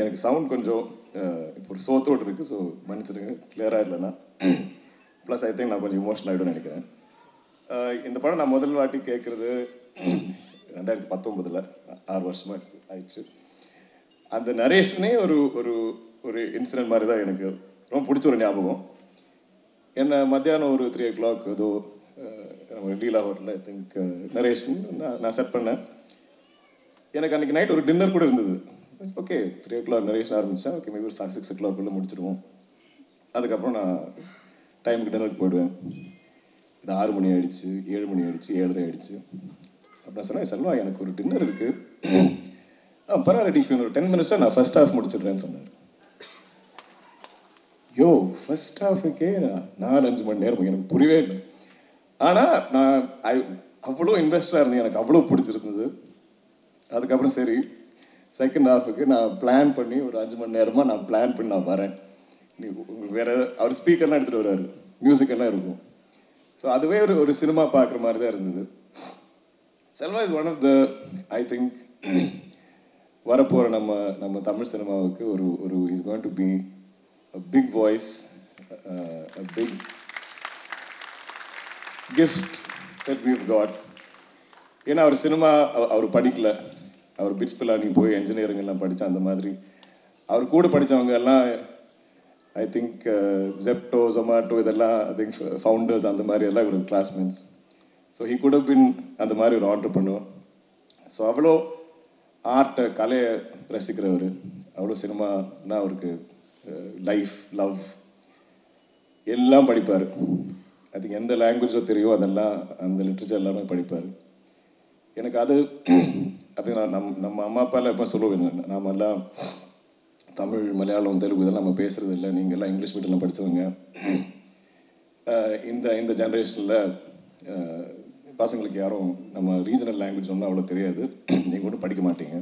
எனக்கு சவுண்ட் கொஞ்சம் இப்போ ஒரு சோத்தோடு இருக்குது, ஸோ மன்னிச்சிடுங்க கிளியராக இல்லைன்னா. ப்ளஸ் ஐ திங்க் நான் கொஞ்சம் இமோஷனல் ஆகிடும்னு நினைக்கிறேன். இந்த படம் நான் முதல் வாட்டி கேட்குறது 2019, 6 வருஷமாக ஆயிடுச்சு. அந்த நரேஷனே ஒரு ஒரு ஒரு இன்சிடென்ட் மாதிரி தான் எனக்கு ரொம்ப பிடிச்ச ஒரு ஞாபகம். என்ன மத்தியானம் ஒரு 3 o'clock ஏதோ லீலா ஹோட்டலில் ஐ திங்க் நரேஷன் நான் செட் பண்ணேன். எனக்கு அன்றைக்கி நைட் ஒரு டின்னர் கூட இருந்தது. ஓகே 3 o'clock நரேஷன் ஆரம்பித்தேன். ஓகே மேபி ஒரு 6 o'clock முடிச்சிடுவோம். அதுக்கப்புறம் நான் டைமுக்கு டின்னருக்கு போயிடுவேன். இது 6 மணி ஆகிடுச்சு, 7 மணி ஆகிடுச்சு, 7:30 ஆகிடுச்சு. அப்படின்னா சொன்னேன், செல்வா எனக்கு ஒரு டின்னர் இருக்குது, பரவாயில்ல ஒரு 10 minutes நான் ஃபர்ஸ்ட் ஹாஃப் முடிச்சிடுறேன்னு சொன்னார். யோ ஃபர்ஸ்ட் ஹாஃபுக்கே 4-5 மணி நேரம் எனக்கு புரியவே இல்லை. ஆனால் நான் அவ்வளோ இன்ட்ரெஸ்டாக இருந்தேன், எனக்கு அவ்வளோ பிடிச்சிருந்தது. அதுக்கப்புறம் சரி செகண்ட் ஹாஃபுக்கு நான் பிளான் பண்ணி ஒரு 5 மணி நேரமாக நான் பிளான் பண்ணி நான் வரேன். நீ உங்களுக்கு வேறு அவர் ஸ்பீக்கர்லாம் எடுத்துகிட்டு வர்றாரு, மியூசிக்கெல்லாம் இருக்கும். ஸோ அதுவே ஒரு சினிமா பார்க்குற மாதிரி தான் இருந்தது. Selva is one of the I think வரப்போகிற நம்ம தமிழ் சினிமாவுக்கு ஒரு is going to be a big voice, a big gift that we've got. ஏன்னா அவர் சினிமா அவர் படிக்கல, அவர் பிட்ஸ் பிலானி போய் என்ஜினியரிங் எல்லாம் படித்தா அந்த மாதிரி. அவர் கூட படித்தவங்க எல்லாம் ஐ திங்க் ஜெப்டோ, ஜொமாட்டோ இதெல்லாம் ஐ திங்க் ஃபவுண்டர்ஸ் அந்த மாதிரி எல்லாம் இவர் classmates. So he could have been அந்த மாதிரி ஒரு ஆண்டர்ப்ரனர். ஸோ அவ்வளோ ஆர்ட்டை கலையை ரசிக்கிறவர், அவ்வளோ சினிமானா அவருக்கு லைஃப் லவ் எல்லாம் படிப்பார். ஐ திங்க் எந்த லாங்குவேஜோ தெரியும் அதெல்லாம் அந்த லிட்ரேச்சர் எல்லாமே படிப்பார். எனக்கு அது அப்படி நம்ம அம்மா அப்பாலாம் எப்போ சொல்லுவேன், நாம் எல்லாம் தமிழ் மலையாளம் தெலுங்கு இதெல்லாம் நம்ம பேசுகிறது இல்லை, நீங்கள் எல்லாம் இங்கிலீஷ் மீடியம்லாம் படித்தவங்க. இந்த ஜென்ரேஷனில் பசங்களுக்கு யாரும் நம்ம ரீஜனல் லாங்குவேஜ் ஒன்றும் அவ்வளோ தெரியாது, நீங்கள் ஒன்றும் படிக்க மாட்டீங்க.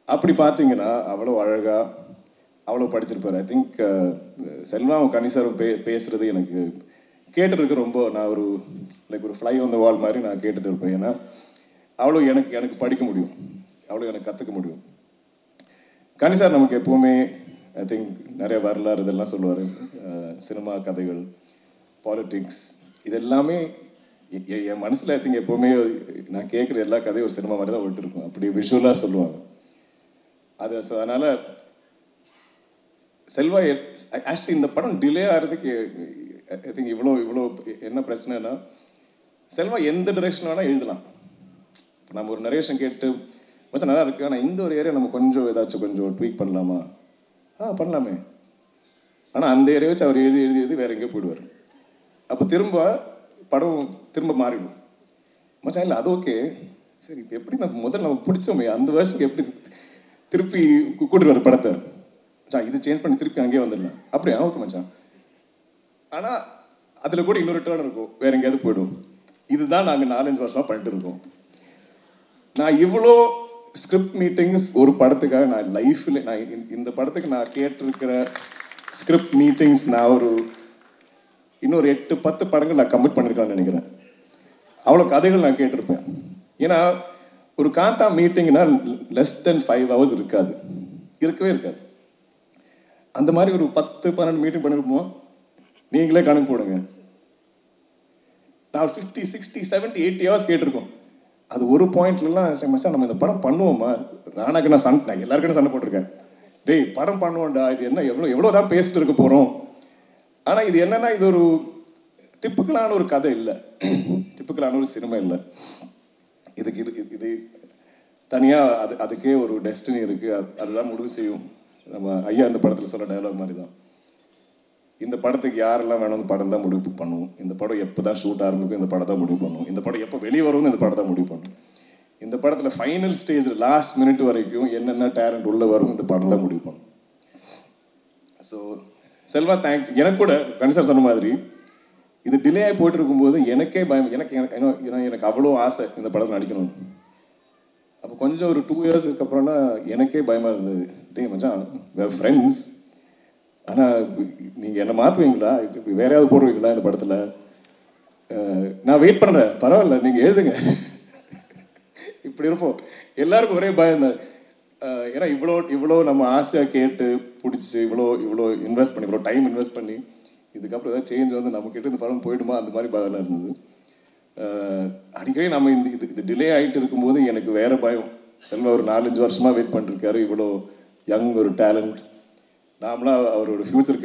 அப்படி பார்த்தீங்கன்னா அவ்வளோ அழகாக அவ்வளோ படிச்சிருப்பார். ஐ திங்க் செல்வாவும் கனிசாரும் பேசுகிறது எனக்கு கேட்டுருக்கு ரொம்ப. நான் ஒரு லைக் ஒரு ஃப்ளை ஆன் த வால் மாதிரி நான் கேட்டுட்டு இருப்பேன். ஏன்னா அவ்வளோ எனக்கு படிக்க முடியும், அவ்வளோ எனக்கு கற்றுக்க முடியும். கனிசார் நமக்கு எப்போவுமே ஐ திங்க் நிறைய வரலாறு இதெல்லாம் சொல்லுவார், சினிமா கதைகள், பாலிட்டிக்ஸ் இதெல்லாமே என் மனசில் ஐ திங்க் எப்போவுமே நான் கேட்குற எல்லா கதையும் ஒரு சினிமா மாதிரி தான் ஓட்டு இருக்கும், அப்படி விஷுவலாக சொல்லுவாங்க அது. ஸோ அதனால் செல்வா ஆக்சுவலி இந்த படம் டிலே ஆகிறதுக்கு ஐ திங்க் இவ்வளோ என்ன பிரச்சனைனா, செல்வா எந்த டைரெக்ஷன் வேணால் எழுதலாம். நம்ம ஒரு நரேஷன் கேட்டு கொஞ்சம் நல்லா இருக்குது, ஆனால் இந்த ஒரு ஏரியா நம்ம கொஞ்சம் ஏதாச்சும் கொஞ்சம் ட்வீக் பண்ணலாமா, பண்ணலாமே. ஆனால் அந்த ஏரியா வச்சு அவர் எழுதி வேறு எங்கேயோ போயிடுவார். அப்போ திரும்ப மாறிடும். மச்சான் இல்லை அது ஓகே சரி, இப்போ எப்படி நம்ம முதல்ல நமக்கு பிடிச்சோமே அந்த வருஷத்துக்கு எப்படி திருப்பி கூட்டிட்டு வர படத்தை இது சேஞ்ச் பண்ணி திருப்பி அங்கேயே வந்துடலாம், அப்படியா ஓகே மச்சான். ஆனால் அதில் கூட இன்னொரு டேர்ன் இருக்கும், வேறு எங்கேயாவது போய்டும். இதுதான் நாங்கள் 4-5 வருஷமாக பண்ணிட்டு இருக்கோம். நான் இவ்வளோ ஸ்கிரிப்ட் மீட்டிங்ஸ் ஒரு படத்துக்காக நான் லைஃப்பில் நான் இந்த படத்துக்கு நான் கேட்டிருக்கிற ஸ்கிரிப்ட் மீட்டிங்ஸ் நான் இன்னொரு 8-10 படங்கள் நான் கமிட் பண்ணியிருக்கலாம்னு நினைக்கிறேன். அவ்வளோ கதைகள் நான் கேட்டிருப்பேன். ஏன்னா ஒரு காந்தா மீட்டிங்னா லெஸ் தென் 5 hours இருக்கவே இருக்காது. அந்த மாதிரி ஒரு 10-12 மீட்டிங் பண்ணிருப்போம். நீங்களே கணக்கு போடுங்க, நான் 50, 60, 70, 80 hours கேட்டிருக்கோம். அது ஒரு பாயிண்ட்லாம் மச்சான் நம்ம இந்த படம் பண்ணுவோமா, ராணாக்கு நான் எல்லாருக்கும் சண்டை போட்டிருக்கேன், டேய் படம் பண்ணுவோம்டா, இது என்ன எவ்வளோ தான் பேசிட்டு இருக்க போகிறோம். ஆனால் இது என்னன்னா இது ஒரு டிப்பிக்கலான ஒரு கதை இல்லை, டிப்பிக்கலான ஒரு சினிமா இல்லை. இது தனியாக அதுக்கே ஒரு டெஸ்டினி இருக்குது, அதுதான் முடிவு செய்யும். நம்ம ஐயா இந்த படத்தில் சொல்ல டயலாக் மாதிரி தான், இந்த படத்துக்கு யாரெல்லாம் வேணும் இந்த படம் தான் முடிவு பண்ணுவோம், இந்த படம் எப்போ தான் ஷூட் ஆரம்பிக்கும் இந்த படம் தான் முடிவு பண்ணுவோம், இந்த படம் எப்போ வெளியே வரும்னு இந்த படம் தான் முடிவு பண்ணுவோம், இந்த படத்தில் ஃபைனல் ஸ்டேஜில் லாஸ்ட் மினிட் வரைக்கும் என்னென்ன டேலண்ட் உள்ளே வரும் இந்த படம் தான் முடிவு பண்ணும். So Selva thank you. எனக்கு கூட கணிசார் சொன்ன மாதிரி இது டிலே ஆகி போயிட்டு இருக்கும்போது எனக்கே பயம், எனக்கு அவ்வளோ ஆசை இந்த படத்தில் நடிக்கணும். அப்போ கொஞ்சம் ஒரு 2 yearsக்கு அப்புறம்னா எனக்கே பயமாக இருந்தது, டேய் மச்சான் ஃப்ரெண்ட்ஸ், ஆனால் நீங்கள் என்னை மாற்றுவீங்களா, வேற யாராவது போடுவீங்களா இந்த படத்தில், நான் வெயிட் பண்ணுறேன், பரவாயில்ல நீங்கள் எழுதுங்க இப்படி இருப்போம். எல்லாருக்கும் ஒரே பயம் தான். ஏன்னா இவ்வளோ நம்ம ஆசையாக கேட்டு பிடிச்சி இவ்வளோ இன்வெஸ்ட் பண்ணி இவ்வளோ டைம் இன்வெஸ்ட் பண்ணி இதுக்கப்புறம் ஏதாவது சேஞ்ச் வந்து நம்மக்கிட்ட இந்த படம் போயிடுமா அந்த மாதிரி பயம் இருந்தது. அடிக்கடி நம்ம இது டிலே ஆகிட்டு இருக்கும்போது எனக்கு வேறு பயம். செல்வா ஒரு 4-5 வருஷமாக வெயிட் பண்ணிருக்காரு, இவ்வளோ யங் ஒரு டேலண்ட், நாமளாக அவரோட ஃப்யூச்சர்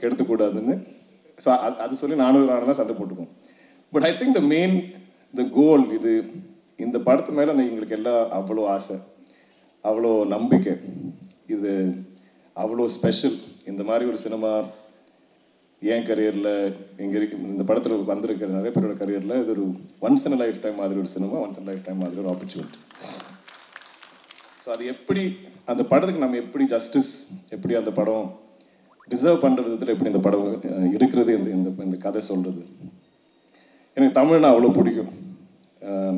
கெடுத்துக்கூடாதுன்னு. ஸோ அது சொல்லி நானும் தான் சண்டை போட்டுப்போம். பட் ஐ திங்க் த கோல் இந்த படத்து மேலே எங்களுக்கு எல்லாம் அவ்வளோ ஆசை, அவ்வளோ நம்பிக்கை, இது அவ்வளோ ஸ்பெஷல். இந்த மாதிரி ஒரு சினிமா என் கரியரில் இந்த படத்தில் வந்திருக்கிற நிறைய பேரோட கரியரில் இது ஒரு ஒன்ஸ் இன் லைஃப் டைம் மாதிரி ஒரு cinema, once in life time மாதிரி ஒரு ஆப்பர்ச்சுனிட்டி. ஸோ அது எப்படி அந்த படத்துக்கு நம்ம எப்படி ஜஸ்டிஸ், எப்படி அந்த படம் டிசர்வ் பண்ணுற விதத்தில் எப்படி இந்த படம் எடுக்கிறது, இந்த கதை சொல்கிறது. எனக்கு தமிழ்னா அவ்வளோ பிடிக்கும்.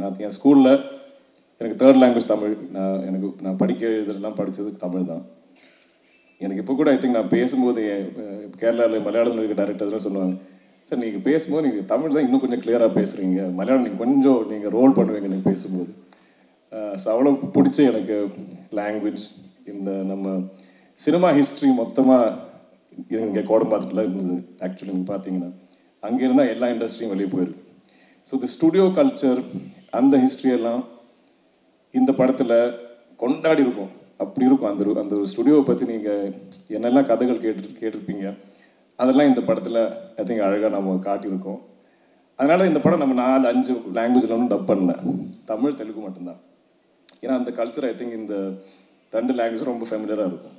நான் என் ஸ்கூலில் எனக்கு 3rd லாங்குவேஜ் தமிழ். நான் படிக்க எழுதுறதுலாம் படித்தது தமிழ் தான். எனக்கு இப்போ கூட ஐ திங்க் நான் பேசும்போது கேரளாவில் மலையாளத்தில் இருக்க டேரக்டர்லாம் சொல்லுவாங்க, சார் நீங்கள் பேசும்போது நீங்கள் தமிழ் தான் இன்னும் கொஞ்சம் கிளியராக பேசுகிறீங்க, மலையாளம் நீங்கள் கொஞ்சம் நீங்கள் ரோல் பண்ணுவீங்க நீங்கள் பேசும்போது. ஸோ அவ்வளோ பிடிச்ச எனக்கு லாங்குவேஜ். இந்த நம்ம சினிமா ஹிஸ்ட்ரி மொத்தமாக இங்கே கோடம்பாக்கத்தில் இருந்தது. ஆக்சுவலி நீங்கள் பார்த்தீங்கன்னா அங்கே இருந்தால் எல்லா இண்டஸ்ட்ரியும் வெளியே போயிருக்கு. ஸோ தி ஸ்டுடியோ கல்ச்சர், அந்த ஹிஸ்ட்ரியெல்லாம் இந்த படத்தில் கொண்டாடி இருக்கும். அப்படி இருக்கும். அந்த ஒரு ஸ்டுடியோவை பற்றி நீங்கள் என்னெல்லாம் கதைகள் கேட்டிருப்பீங்க, அதெல்லாம் இந்த படத்தில் ஐ திங்க் அழகாக நம்ம காட்டியிருக்கோம். அதனால் இந்த படம் நம்ம 4-5 லாங்குவேஜில் ஒன்றும் டப் பண்ணல, தமிழ் தெலுங்கு மட்டும்தான். ஏன்னா அந்த கல்ச்சர் ஐ திங்க் இந்த 2 லாங்குவேஜும் ரொம்ப ஃபெமிலியராக இருக்கும்.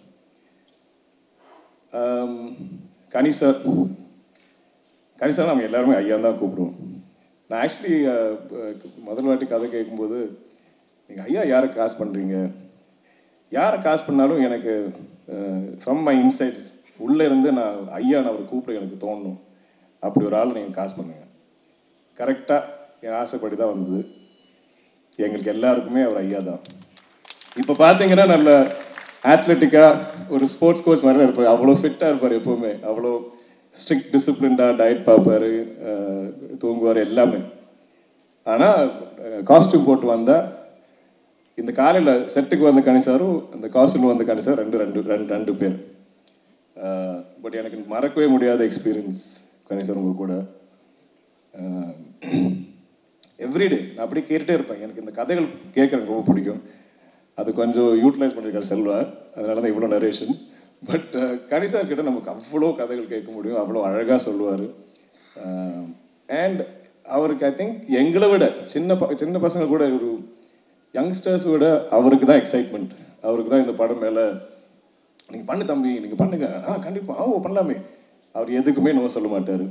கனி சார் நம்ம எல்லாருமே ஐயா தான் கூப்பிடுவோம். நான் ஆக்சுவலி முதல் வாட்டி கதை கேட்கும்போது, நீங்கள் ஐயா யாரை காசு பண்ணுறீங்க, யாரை காசு பண்ணாலும் எனக்கு ஃப்ரம் மை இன்சைட்ஸ் உள்ளே இருந்து நான் அவர் கூப்பிட எனக்கு தோணும். அப்படி ஒரு ஆள் நீங்கள் காசு பண்ணுங்க. கரெக்டாக என் ஆசைப்படி தான் வந்தது. எங்களுக்கு எல்லாருக்குமே அவர் ஐயா தான். இப்போ பார்த்தீங்கன்னா நல்ல ஆத்லெட்டிக்காக ஒரு ஸ்போர்ட்ஸ் கோச் மாதிரி தான் இருப்பார். அவ்வளோ ஃபிட்டாக இருப்பார் எப்போவுமே. அவ்வளோ ஸ்ட்ரிக்ட் டிசிப்ளின்டாக டயட் பார்ப்பார், தூங்குவார், எல்லாமே. ஆனால் காஸ்டியூம் போட்டு வந்தால் இந்த காலையில் செட்டுக்கு வந்த கணிசாரும் அந்த காஸ்டியூம் வந்த கணிசார் ரெண்டு பேர். பட் எனக்கு மறக்கவே முடியாத எக்ஸ்பீரியன்ஸ் கணிசார் உங்கள் கூட. எவ்ரிடே நான் அப்படியே கேட்டுகிட்டே இருப்பேன். எனக்கு இந்த கதைகள் கேட்க எனக்கு ரொம்ப பிடிக்கும். அது கொஞ்சம் யூட்டிலைஸ் பண்ணியிருக்காரு செல்வா, அதனால தான் இவ்வளோ நரேஷன். பட் கணிசார் கிட்ட நமக்கு அவ்வளோ கதைகள் கேட்க முடியும், அவ்வளோ அழகாக சொல்லுவார். அண்ட் அவருக்கு ஐ திங்க் எங்களை விட சின்ன பசங்க கூட, ஒரு யங்ஸ்டர்ஸ் விட அவருக்கு தான் எக்ஸைட்மெண்ட். அவருக்கு தான் இந்த படம் மேலே நீங்கள் பண்ணு தம்பி, நீங்கள் பண்ணுங்க, கண்டிப்பாக பண்ணலாமே. அவர் எதுக்குமே நோ சொல்ல மாட்டார்.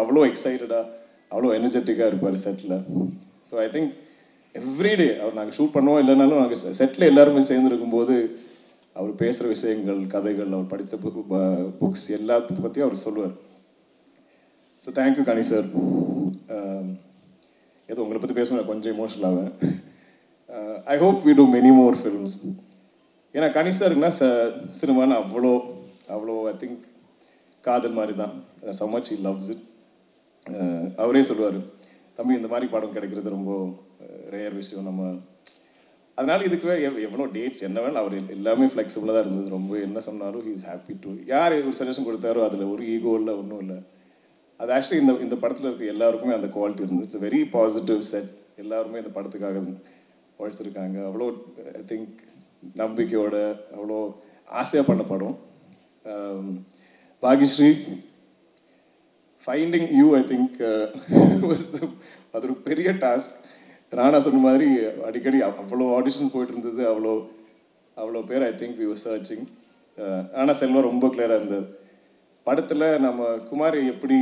அவ்வளோ எக்ஸைட்டடாக, அவ்வளோ எனர்ஜெட்டிக்காக இருப்பார் செட்டில். ஸோ ஐ திங்க் எவ்ரிடே அவர் நாங்கள் ஷூட் பண்ணுவோம் இல்லைனாலும் நாங்கள் செட்டில் எல்லாருமே சேர்ந்துருக்கும்போது அவர் பேசுகிற விஷயங்கள், கதைகள், அவர் படித்த புக்ஸ் எல்லாத்த பற்றியும் அவர் சொல்லுவார். So thank you Kani sir. ஏதோ உங்களை பற்றி பேசும்போது கொஞ்சம் எமோஷனல் ஆவேன். I hope we do many more films. ஏன்னா கனி சாருக்குன்னா சினிமான்னு அவ்வளோ ஐ திங்க் காதல் மாதிரி தான். so much he loves it. அவரே சொல்லுவார், தம்பி இந்த மாதிரி படம் கிடைக்கிறது ரொம்ப ரேர் விஷயம். நம்ம அதனால் இதுக்கு எவ்வளோ டேட்ஸ் என்ன வேணும், அவர் எல்லாமே ஃப்ளெக்சிபிளாக தான் இருந்தது. ரொம்ப என்ன சொன்னாலும் ஹீ இஸ் ஹாப்பி டு. யார் ஒரு சஜஷன் கொடுத்தாரோ அதில் ஒரு ஈகோ இல்லை, ஒன்றும் இல்லை. அது ஆக்சுவலி இந்த படத்தில் இருக்க எல்லாருக்குமே அந்த குவாலிட்டி இருந்தது. It's very positive set. எல்லாருமே இந்த படத்துக்காக உழைச்சிருக்காங்க. அவ்வளோ ஐ திங்க் நம்பிக்கையோட, அவ்வளோ ஆசையாக பண்ண படம். பாகிஸ்ரீ, ஃபைண்டிங் யூ ஐ திங்க் அது ஒரு பெரிய டாஸ்க். ராணா சொன்ன மாதிரி அடிக்கடி அவ்வளோ ஆடிஷன்ஸ் போயிட்டு இருந்தது, அவ்வளோ பேர் I think we were searching. ஆனால் செல்வா ரொம்ப கிளியராக இருந்தது. படத்தில் நம்ம குமாரி எப்படி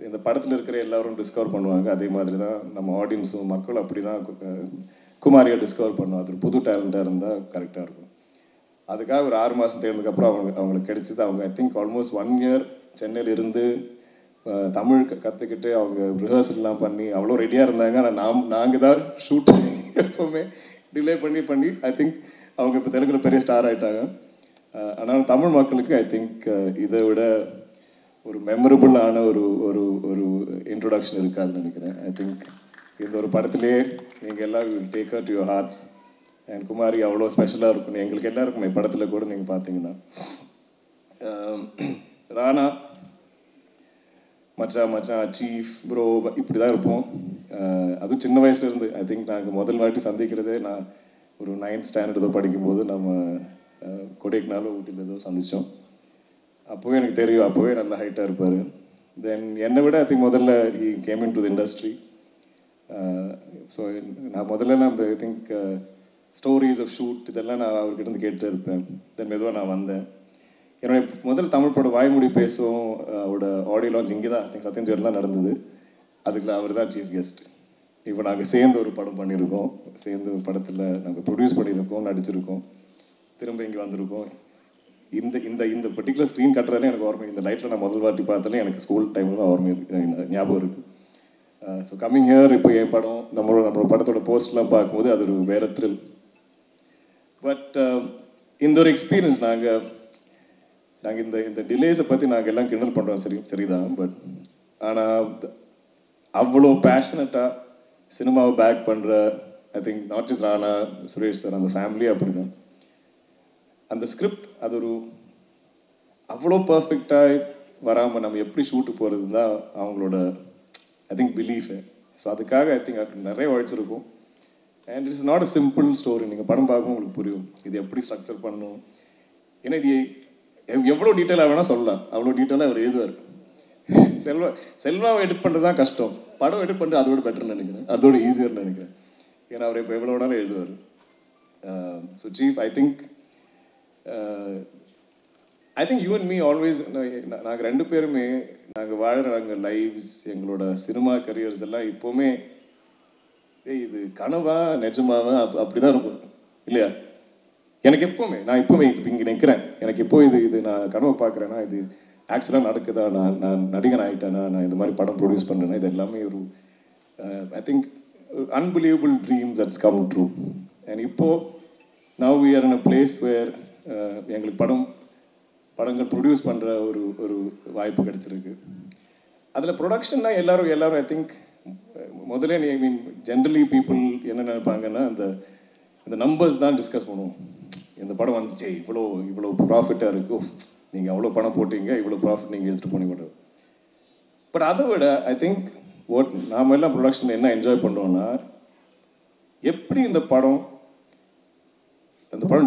இந்த படத்தில் இருக்கிற எல்லோரும் டிஸ்கவர் பண்ணுவாங்க, அதே மாதிரி தான் நம்ம ஆடியன்ஸும் மக்களும் அப்படி தான் குமாரியை டிஸ்கவர் பண்ணுவோம். அது ஒரு புது டேலண்ட்டாக இருந்தால் கரெக்டாக இருக்கும். அதுக்காக ஒரு 6 மாதம் தேர்ந்ததுக்கப்புறம் அவங்களுக்கு கிடைச்சிது. அவங்க ஐ திங்க் ஆல்மோஸ்ட் 1 இயர் சென்னையில் இருந்து தமிழ் கற்றுக்கிட்டு அவங்க ரிஹர்சல்லாம் பண்ணி அவ்வளோ ரெடியாக இருந்தாங்க. ஆனால் நாங்கள் தான் ஷூட் எப்போவுமே டிலே பண்ணி ஐ திங்க் அவங்க இப்போ தெலுங்கில் பெரிய ஸ்டார் ஆகிட்டாங்க. ஆனால் தமிழ் மக்களுக்கு ஐ திங்க் இதை விட ஒரு மெமரபுளான ஒரு ஒரு ஒரு இன்ட்ரொடக்ஷன் இருக்காதுன்னு நினைக்கிறேன். ஐ திங்க் இந்த ஒரு படத்துலேயே நீங்கள் எல்லாம் will take her to your hearts. And Kumari அவ்வளோ ஸ்பெஷலாக இருக்கும் எங்களுக்கு எல்லாருக்குமே படத்தில் கூட நீங்கள் பார்த்தீங்கன்னா. ராணா மச்சான் சீஃப் ப்ரோ இப்படி தான் இருப்போம். அதுவும் சின்ன வயசுலேருந்து ஐ திங்க் நாங்கள் முதல் வாட்டி சந்திக்கிறதே நான் ஒரு 9th ஸ்டாண்டர்ட் ஏதோ படிக்கும்போது நம்ம கொடைக்குனாலும் ஊட்டியில் ஏதோ சந்தித்தோம். அப்போவே எனக்கு தெரியும், அப்போவே நல்லா ஹைட்டாக இருப்பார். தென் என்னை விட ஐ திங்க் முதல்ல he came in to the industry. So நான் முதல்லலாம் அந்த I think stories of shoot இதெல்லாம் நான் அவர்கிட்ட கேட்டு இருப்பேன். தென் மெதுவாக நான் வந்தேன். என்னுடைய முதல் தமிழ் படம் வாய்மொழி பேசும் அவரோட ஆடியோ லான்ச் இங்கே தான் ஐ திங்க் சத்யன் நடந்தது. அதுக்கு அவர் தான் சீஃப் கெஸ்ட். இப்போ நாங்கள் சேர்ந்து ஒரு படம் பண்ணியிருக்கோம், சேர்ந்து ஒரு படத்தில் நாங்கள் ப்ரொடியூஸ் பண்ணியிருக்கோம், நடிச்சிருக்கோம், திரும்ப இங்கே வந்திருக்கோம். இந்த இந்த இந்த பர்டிகுலர் ஸ்க்ரீன் கட்டுறதுல எனக்கு ஓர்மை, இந்த லைட்டில் நான் முதல் வாட்டி பார்த்தாலே எனக்கு ஸ்கூல் டைமில் ஓர்மை ஞாபகம் இருக்குது. ஸோ கம்மிங் ஹியர் இப்போ என் படம் நம்மளோட படத்தோட போஸ்ட்லாம் பார்க்கும்போது அது ஒரு வேறு த்ரில். பட் இந்த ஒரு எக்ஸ்பீரியன்ஸ் நாங்கள் இந்த இந்த டிலேஸை பற்றி நாங்கள் எல்லாம் கிண்டல் பண்ணுறோம், சரிதான். பட் ஆனால் அவ்வளோ பேஷனட்டாக சினிமாவை பேக் பண்ணுற I think not just Rana, Suresh sir, அந்த ஃபேமிலியே அப்படி தான். அந்த ஸ்கிரிப்ட் அது ஒரு அவ்வளோ பர்ஃபெக்டாக வராமல் நம்ம எப்படி ஷூட்டு போகிறது தான் அவங்களோட ஐ திங்க் பிலீஃபு. ஸோ அதுக்காக ஐ திங்க் அது நிறைய உழைச்சிருக்கும். And it's not a simple story. நீங்கள் படம் பார்க்கும் உங்களுக்கு புரியும் இது எப்படி ஸ்ட்ரக்சர் பண்ணணும். ஏன்னா இது எவ்வளோ டீட்டெயிலாக வேணால் சொல்லலாம், அவ்வளோ டீட்டெயிலாக அவர் எழுதுவார். செல்வாவை எடிட் பண்ணுறது தான் கஷ்டம், படம் எடிட் பண்ணுறது அதோட பெட்டர்னு நினைக்கிறேன், அதோட ஈஸியர்னு நினைக்கிறேன். ஏன்னா அவர் இப்போ எவ்வளோ வேணாலும் எழுதுவார். So chief I think you and me always நாங்கள் ரெண்டு பேருமே நாங்கள் வாழ்கிற நாங்கள் லைவ்ஸ் எங்களோட சினிமா கரியர்ஸ் எல்லாம் இப்போவுமே இது கனவா நிஜமாவா அப்படி தான் இருக்கும் இல்லையா? எனக்கு எப்போவுமே நான் இப்போவுமே இங்கே நிற்கிறேன், எனக்கு இப்போ இது நான் கனவை பார்க்குறேன்னா இது ஆக்சுவலாக நடக்குதா, நான் நடிகன் ஆகிட்டேனா, நான் இந்த மாதிரி படம் ப்ரொடியூஸ் பண்ணுறேன்னா, இது எல்லாமே ஒரு I think unbelievable dream that's come true. And இப்போது now we are in a place where எங்களுக்கு படங்கள் ப்ரொடியூஸ் பண்ணுற ஒரு வாய்ப்பு கிடச்சிருக்கு. அதில் ப்ரொடக்ஷன்னா எல்லாரும் ஐ திங்க் முதல்ல ஐ மீன் ஜென்ரலி பீப்புள் என்ன நினைப்பாங்கன்னா இந்த நம்பர்ஸ் தான் டிஸ்கஸ் பண்ணுவோம். இந்த படம் வந்துச்சு, இவ்வளோ ப்ராஃபிட்டாக இருக்கும், நீங்கள் அவ்வளோ பணம் போட்டீங்க, இவ்வளோ ப்ராஃபிட் நீங்கள் எடுத்துகிட்டு போனீங்க. பட் அதை விட ஐ திங்க் நாம் எல்லாம் ப்ரொடக்ஷனில் என்ன என்ஜாய் பண்ணுறோன்னா எப்படி இந்த படம்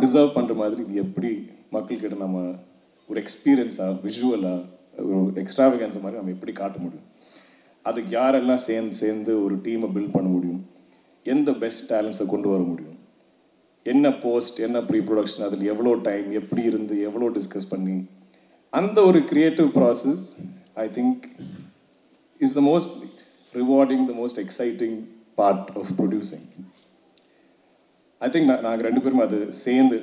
டிசர்வ் பண்ணுற மாதிரி இது எப்படி மக்கள்கிட்ட நம்ம ஒரு எக்ஸ்பீரியன்ஸாக விஷுவலாக ஒரு எக்ஸ்ட்ராவகன்ஸ் மாதிரி நம்ம எப்படி காட்ட முடியும், அதுக்கு யாரெல்லாம் சேர்ந்து ஒரு டீமை பில்ட் பண்ண முடியும், எந்த பெஸ்ட் டேலண்ட்ஸை கொண்டு வர முடியும், என்ன போஸ்ட் என்ன ப்ரீ ப்ரொடக்ஷன், அதில் எவ்வளோ டைம் எப்படி இருந்து எவ்வளோ டிஸ்கஸ் பண்ணி அந்த ஒரு creative process I think is the most rewarding, the most exciting part of producing. I think நாங்கள் ரெண்டு பேரும் அது சேர்ந்து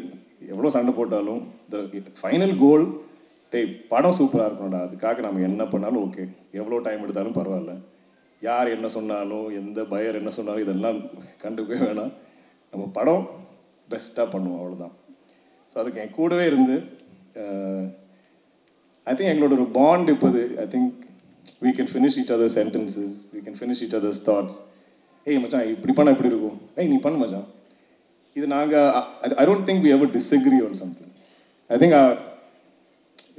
எவ்வளோ சண்டை போட்டாலும் த ஃபைனல் கோல் படம் சூப்பராக இருக்கணும்டா, அதுக்காக நம்ம என்ன பண்ணாலும் ஓகே, எவ்வளோ டைம் எடுத்தாலும் பரவாயில்ல, யார் என்ன சொன்னாலும் எந்த பயர் என்ன சொன்னாலும் இதெல்லாம் கண்டுக்கவே வேணாம், நம்ம படம் பெஸ்ட்டாக பண்ணுவோம், அவ்வளோதான். ஸோ அதுக்கு என் கூடவே இருந்து ஐ திங்க் எங்களோட ஒரு பாண்ட் இப்போது I think we can finish each other's sentences, we can finish each other's thoughts. மச்சான் இப்படி பண்ணால் எப்படி இருக்கும், நீ பண்ணு மச்சான், இது நாங்கள் I don't think we ever disagree on something. I think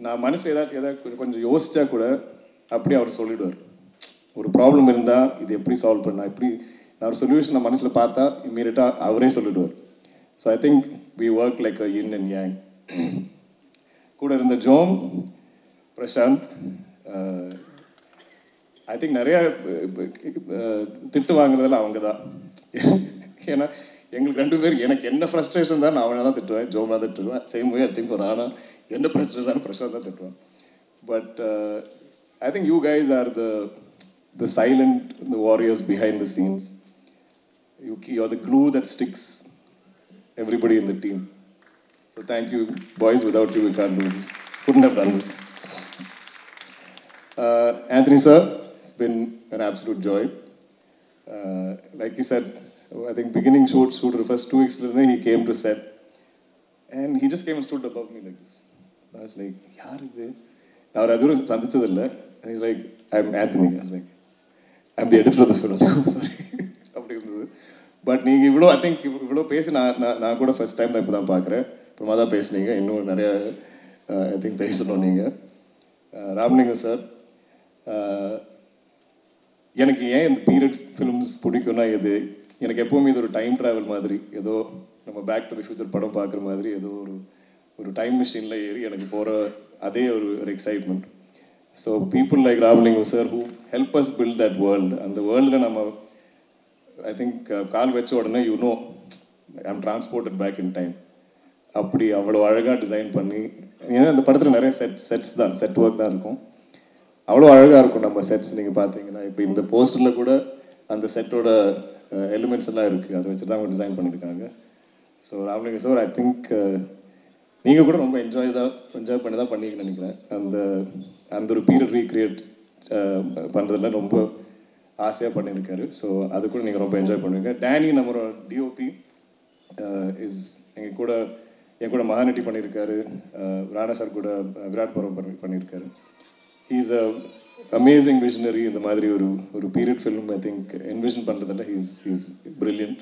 நான் மனசில் ஏதாவது கொஞ்சம் யோசிச்சா கூட அப்படி அவர் சொல்லிடுவார். ஒரு ப்ராப்ளம் இருந்தால் இது எப்படி சால்வ் பண்ணா, இப்படி நான் ஒரு சொல்யூஷன் நான் மனசில் பார்த்தா இம்மீடியட்டாக அவரே சொல்லிடுவார். So I think we work like a yin and yang. கூட இருந்த ஜோம், பிரசாந்த், ஐ திங்க் நிறையா திட்டு வாங்குறதெல்லாம் அவங்க தான். ஏன்னா எங்களுக்கு ரெண்டு பேருக்கு எனக்கு என்ன ஃப்ரஸ்ட்ரேஷன் தான் நான் அவனை தான் திட்டுவேன், ஜோம் தான் திட்டுவேன். சேம் வே ஐ திங்க் ஒரு ஆனால் என்ன பிரச்சனை தான் பிரசாந்த் தான் திட்டுவேன். But I think you guys are the silent, the warriors behind the scenes. You are the glue that sticks everybody in the team. So thank you boys, without you we can't do this, couldn't have done this. Anthony sir, it's been an absolute joy. Like he said, I think beginning shoot the first 2 weeks he came to set and he just came and stood above me like this. I was like, yaar idu na or aduru sandhichadilla, and he's like, I'm Anthony. I was like, I'm the editor of the film. Sorry. அப்படி இருந்தது. But நீங்கள் இவ்வளோ I think இவ்வளோ பேசி நான் கூட first time தான் இப்போ தான் பார்க்குறேன். அப்புறமா தான் பேசுனீங்க, இன்னும் நிறையா ஐ திங்க் பேசணும் நீங்கள். ராமலிங்கம் சார், எனக்கு ஏன் இந்த பீரியட் ஃபிலிம்ஸ் பிடிக்கும்னா இது எனக்கு எப்போவுமே இது ஒரு டைம் ட்ராவல் மாதிரி, ஏதோ நம்ம பேக் டு தி ஃபியூச்சர் படம் பார்க்குற மாதிரி, ஏதோ ஒரு டைம் மிஷினில் ஏறி எனக்கு போகிற அதே ஒரு excitement. So people like Ramalingam sir who help us build that world. அந்த வேர்ல்டில் நம்ம ஐ திங்க் கால் வச்ச உடனே I am transported back in time. அப்படி அவ்வளோ அழகாக டிசைன் பண்ணி, ஏன்னா அந்த படத்தில் நிறைய செட் ஒர்க் தான் இருக்கும். அவ்வளோ அழகாக இருக்கும் நம்ம செட்ஸ். நீங்கள் பார்த்தீங்கன்னா இப்போ இந்த போஸ்டரில் கூட அந்த செட்டோட எலிமெண்ட்ஸ் எல்லாம் இருக்குது, அதை வச்சு தான் அவங்க டிசைன் பண்ணியிருக்காங்க. So Ramalingam sir, I think நீங்கள் கூட ரொம்ப என்ஜாய் பண்ணி தான் பண்ணிக்கணும்னு நினைக்கிறேன். அந்த ஒரு பீரியட் ரீக்ரியேட் பண்ணுறதுல ரொம்ப ஆசையாக பண்ணியிருக்காரு. ஸோ அது கூட நீங்கள் ரொம்ப என்ஜாய் பண்ணுவீங்க. டேனி நம்மளோட டிஓபி என் கூட மகாநட்டி பண்ணியிருக்காரு. ராணா சார் கூட விராட் பருவம் பண்ணியிருக்காரு. He's a amazing visionary. இந்த மாதிரி ஒரு period film I think envision பண்ணுறதில்ல. He's brilliant.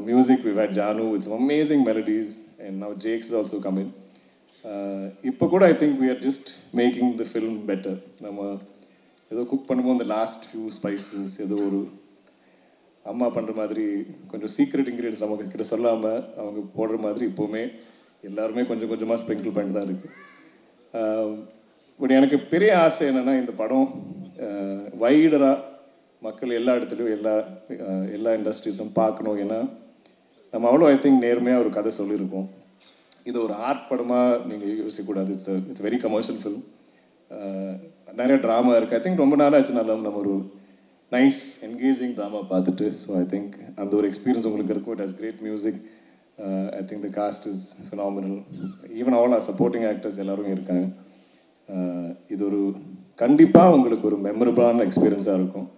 Music we've had Janu with some amazing melodies, and now Jake's is also coming. இப்போ கூட I think we are just making the film better. நம்ம ஏதோ cook பண்ணும்போது அந்த last few spices ஏதோ ஒரு அம்மா பண்ணுற மாதிரி கொஞ்சம் சீக்ரெட் இன்க்ரீடியன்ஸ் நமக்கு கிட்ட சொல்லாமல் அவங்க போடுற மாதிரி இப்போவுமே எல்லாருமே கொஞ்சம் கொஞ்சமாக ஸ்ப்ரிங்கிள் பண்ணிட்டு தான் இருக்குது. பட் எனக்கு பெரிய ஆசை என்னென்னா இந்த படம் வைடராக மக்கள் எல்லா இடத்துலையும் எல்லா இண்டஸ்ட்ரியிலும் பார்க்கணும். ஏன்னா நம்ம அவ்வளோ ஐ திங்க் நேர்மையாக ஒரு கதை சொல்லியிருக்கோம். இது ஒரு ஆர்ட் படமாக நீங்கள் யோசிக்கக்கூடாது. It's very commercial film. நிறைய ட்ராமா இருக்குது. ஐ திங்க் ரொம்ப நாளாக ஆச்சு நம்ம ஒரு நைஸ் என்கேஜிங் ட்ராமா பார்த்துட்டு. ஸோ ஐ திங்க் அந்த ஒரு எக்ஸ்பீரியன்ஸ் உங்களுக்கு இருக்கும். It has great music. I think the cast is phenomenal. Even all our supporting actors எல்லோரும் இருக்காங்க. இது ஒரு கண்டிப்பாக உங்களுக்கு ஒரு மெமரபிளான எக்ஸ்பீரியன்ஸாக இருக்கும்.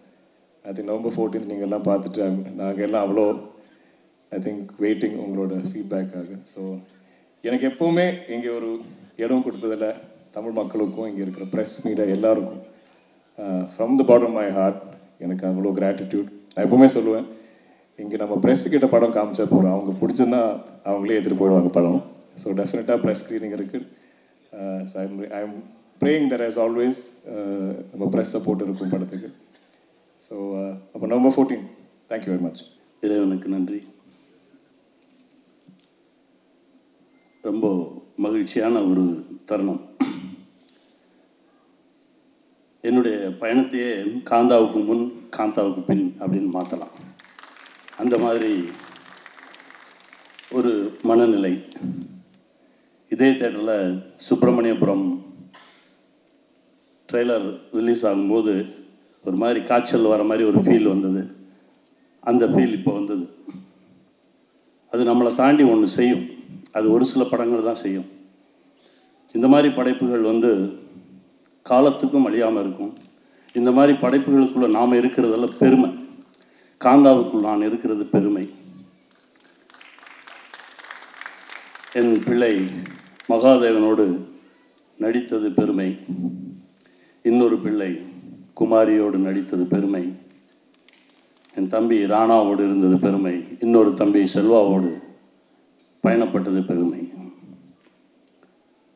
ஐ திங்க் November 14th நீங்கள் எல்லாம் பார்த்துட்டு நாங்கள் எல்லாம் அவ்வளோ ஐ திங்க் வெயிட்டிங் உங்களோட ஃபீட்பேக்காக. ஸோ எனக்கு எப்போவுமே இங்கே ஒரு இடம் கொடுத்ததில் தமிழ் மக்களுக்கும் இங்கே இருக்கிற ப்ரெஸ் மீடியா எல்லாருக்கும் from the bottom my heart எனக்கு அவ்வளோ கிராட்டிடியூட். நான் எப்போவுமே சொல்லுவேன், இங்கே நம்ம ப்ரெஸ்ஸுக்கிட்ட படம் காமிச்சா போகிறோம், அவங்க பிடிச்சதுன்னா அவங்களே எடுத்துகிட்டு போயிடுவாங்க படம். ஸோ டெஃபினட்டாக ப்ரெஸ் ஸ்க்ரீனிங் இருக்குது. So I am praying that as always நம்ம ப்ரெஸ் சப்போர்ட் இருக்கும் படத்துக்கு. ஸோ அப்போ November 14th. Thank you very much. இறைவனுக்கு நன்றி. ரொம்ப மகிழ்ச்சியான ஒரு தருணம். என்னுடைய பயணத்தையே காந்தாவுக்கு முன் காந்தாவுக்கு பின் அப்படின்னு மாற்றலாம். அந்த மாதிரி ஒரு மனநிலை. இதே தேட்டரில் சுப்பிரமணியபுரம் ட்ரெய்லர் ரிலீஸ் ஆகும்போது ஒரு மாதிரி காய்ச்சல் வர மாதிரி ஒரு ஃபீல் வந்தது. அந்த ஃபீல் இப்போ வந்தது. அது நம்மளை தாண்டி ஒன்று செய்யும். அது ஒரு சில படங்கள் தான் செய்யும். இந்த மாதிரி படைப்புகள் காலத்துக்கும் அழியாமல் இருக்கும். இந்த மாதிரி படைப்புகளுக்குள்ளே நாம் இருக்கிறதெல்லாம் பெருமை. காந்தாவுக்குள் நான் இருக்கிறது பெருமை. என் பிள்ளை மகாதேவனோடு நடித்தது பெருமை. இன்னொரு பிள்ளை குமாரியோடு நடித்தது பெருமை. என் தம்பி ராணாவோடு இருந்தது பெருமை. இன்னொரு தம்பி செல்வாவோடு பயணப்பட்டது பெருமை.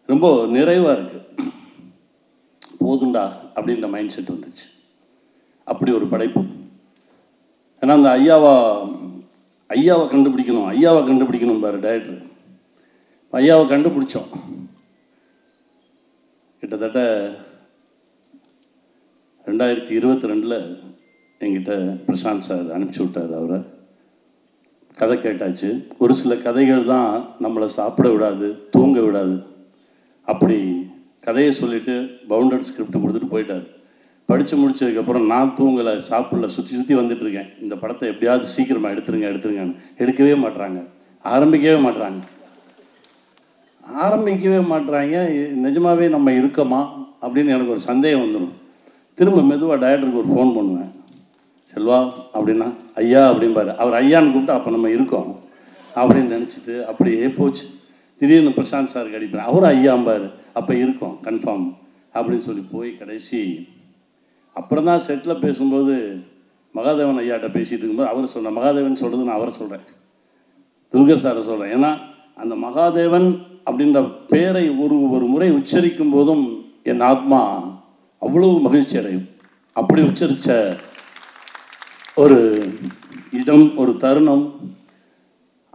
ரொம்ப நிறைவாக இருக்குது. போதுண்டா அப்படின்ற மைண்ட் செட் வந்துச்சு. அப்படி ஒரு படைப்பு. ஏன்னா அந்த ஐயாவை கண்டுபிடிக்கணும் பாரு டைரக்டர். ஐயாவை கண்டுபிடிச்சோம். கிட்டத்தட்ட 2022 என்கிட்ட பிரசாந்த் சார் அனுப்பிச்சி விட்டார். அவரை கதை கேட்டாச்சு. ஒரு சில கதைகள் தான் நம்மளை சாப்பிட விடாது, தூங்க விடாது. அப்படி கதையை சொல்லிவிட்டு பவுண்டட் ஸ்கிரிப்ட் கொடுத்துட்டு போயிட்டார். படித்து முடிச்சதுக்கப்புறம் நான் தூங்கலை, சாப்பிடல, சுற்றி வந்துட்டுருக்கேன். இந்த படத்தை எப்படியாவது சீக்கிரமாக எடுத்துருங்கன்னு. எடுக்கவே மாட்டுறாங்க, ஆரம்பிக்கவே மாட்டுறாங்க. நிஜமாகவே நம்ம இருக்கோமா அப்படின்னு எனக்கு ஒரு சந்தேகம் வந்துடும். திரும்ப மெதுவாக டைரக்டருக்கு ஒரு ஃபோன் பண்ணுவேன். செல்வா அப்படின்னா ஐயா அப்படின்பாரு. அவர் ஐயான்னு கூப்பிட்டு அப்போ நம்ம இருக்கோம் அப்படின்னு நினச்சிட்டு அப்படியே போச்சு. திடீர்னு பிரசாந்த் சாருக்கு அடிப்பேன். அவரும் ஐயாம்பார். அப்போ இருக்கோம் கன்ஃபார்ம் அப்படின்னு சொல்லி போய் கடைசி அப்புறம் தான் செட்டில் பேசும்போது மகாதேவன் ஐயாட்ட பேசிகிட்டு இருக்கும்போது அவர் சொன்ன மகாதேவன் சொல்கிறது நான் அவரை சொல்கிறேன், துல்கர் சாரை சொல்கிறேன். ஏன்னா அந்த மகாதேவன் அப்படின்ற பேரை ஒரு முறை உச்சரிக்கும் போதும் என் ஆத்மா அவ்வளவு மகிழ்ச்சி அடையும். அப்படி உச்சரித்த ஒரு இடம், ஒரு தருணம்.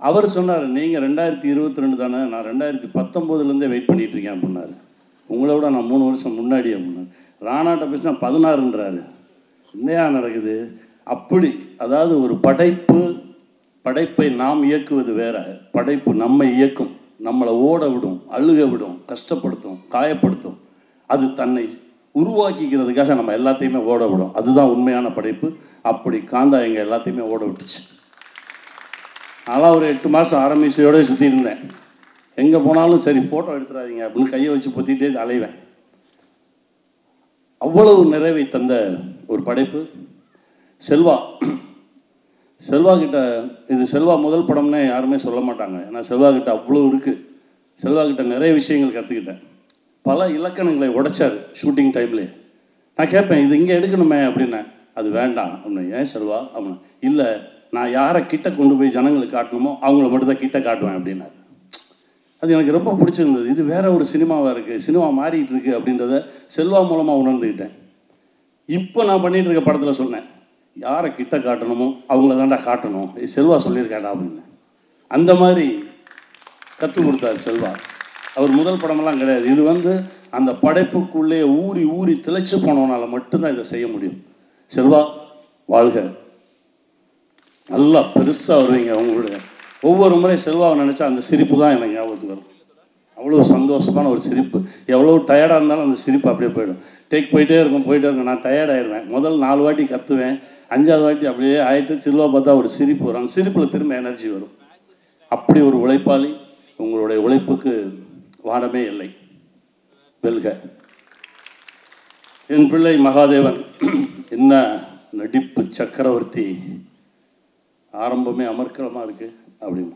அவர் சொன்னார், நீங்கள் 2022 தானே, நான் 2019 வெயிட் பண்ணிகிட்ருக்கேன் அப்படின்னாரு. உங்களை விட நான் 3 வருஷம் முன்னாடி அப்படின்னாரு. ராணாட்ட பேசினா 16ன்றாரு. என்னையா நடக்குது? அப்படி அதாவது ஒரு படைப்பை நாம் இயக்குவது வேற, படைப்பு நம்மை இயக்கும், நம்மளை ஓட விடும், அழுக விடும், கஷ்டப்படுத்தும், காயப்படுத்தும். அது தன்னை உருவாக்கிக்கிறதுக்காக நம்ம எல்லாத்தையுமே ஓட விடும். அதுதான் உண்மையான படைப்பு. அப்படி காந்தா எங்கள் எல்லாத்தையுமே ஓட விட்டுச்சு. அதெல்லாம் ஒரு 8 மாதம் ஆரம்பிச்சையோடு சுற்றி இருந்தேன். எங்கே போனாலும் சரி ஃபோட்டோ எடுத்துடாதீங்க அப்படின்னு கையை வச்சு பொத்திட்டே அலைவேன். அவ்வளவு நிறைவை தந்த ஒரு படைப்பு செல்வா கிட்ட. இது செல்வா முதல் படம்னே யாருமே சொல்ல மாட்டாங்க. ஏன்னா செல்வா கிட்ட அவ்வளோ இருக்குது. செல்வா கிட்ட நிறைய விஷயங்கள் கற்றுக்கிட்டேன். பல இலக்கணங்களை உடைச்சார் ஷூட்டிங் டைம்லேயே. நான் கேட்பேன், இது இங்கே எடுக்கணுமே அப்படின்னேன். அது வேண்டாம் அப்படின்னு. ஏன் செல்வா அப்படின்னா, இல்லை நான் யாரை கிட்ட கொண்டு போய் ஜனங்களுக்கு காட்டணுமோ அவங்கள மட்டும்தான் கிட்ட காட்டுவேன் அப்படின்னாரு. அது எனக்கு ரொம்ப பிடிச்சிருந்தது. இது வேற ஒரு சினிமாவாக இருக்குது, சினிமா மாறிட்டு இருக்குது அப்படின்றத செல்வா மூலமாக உணர்ந்துக்கிட்டேன். இப்போ நான் பண்ணிகிட்டு இருக்க படத்தில் சொன்னேன், யாரை கிட்ட காட்டணுமோ அவங்கள தாண்டா காட்டணும், இது செல்வா சொல்லியிருக்காடா அப்படின்னு. அந்த மாதிரி கற்றுக் கொடுத்தார் செல்வா. அவர் முதல் படமெல்லாம் கிடையாது. இது அந்த படைப்புக்குள்ளே ஊறி திளைச்சு போனவனால மட்டும்தான் இதை செய்ய முடியும். செல்வா வாழ்க, நல்லா பெருசாக வருவீங்க. உங்களுடைய ஒவ்வொரு முறை செல்வாவை நினச்சா அந்த சிரிப்பு தான் எனக்கு ஞாபகத்துக்கு வரும். அவ்வளோ சந்தோஷமான ஒரு சிரிப்பு. எவ்வளோ டயர்டாக இருந்தாலும் அந்த சிரிப்பு அப்படியே போயிடும். டேக் போயிட்டே இருக்கும். நான் டயர்டாகிடுவேன். முதல் 4 வாட்டி கற்றுவேன், 5ஆவது வாட்டி அப்படியே ஆகிட்டு செல்வா பார்த்தா ஒரு சிரிப்பு வரும். அந்த சிரிப்பில் திரும்ப எனர்ஜி வரும். அப்படி ஒரு உழைப்பாளி. உங்களுடைய உழைப்புக்கு வானமே இல்லை. வெல்க. என் பிள்ளை மகாதேவன் என்ன நடிப்பு சக்கரவர்த்தி. ஆரம்பமே அமர்க்கலமாக இருக்குது அப்படின்னு.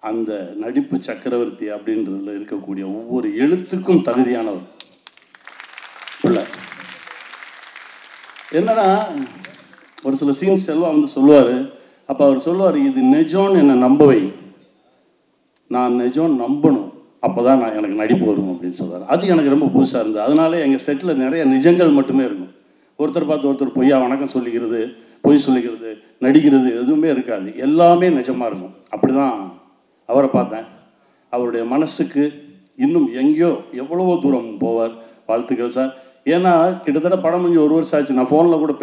அந்த நடிப்பு சக்கரவர்த்தி அப்படின்றதுல இருக்கக்கூடிய ஒவ்வொரு எழுத்துக்கும் தகுதியானவர் பிள்ளை. என்னன்னா ஒரு சில சீன்ஸ் செல்வா சொல்லுவார். அப்போ அவர் சொல்லுவார், இது நிஜம்னு என்னை நம்பவை, நான் நிஜம் நம்பணும், அப்போ தான் எனக்கு நடிப்பு வரும் அப்படின்னு சொல்லுவார். அது எனக்கு ரொம்ப புதுசாக இருந்தது. அதனால எங்கள் செட்டில் நிறைய நிஜங்கள் மட்டுமே இருக்கும். ஒருத்தர் பார்த்து ஒருத்தர் பொய்யா வணக்கம் சொல்லிக்கிறது, பொய் சொல்லிக்கிறது, நடிக்கிறது எதுவுமே இருக்காது. எல்லாமே நிஜமாக இருக்கும். அப்படி தான் அவரை பார்த்தேன். அவருடைய மனசுக்கு இன்னும் எங்கேயோ எவ்வளவோ தூரம் போவார். வாழ்த்துக்கள் சார். ஏன்னா கிட்டத்தட்ட படம் முடிஞ்சு 1 வருஷம் ஆச்சு. நான் ஃபோனில் கூட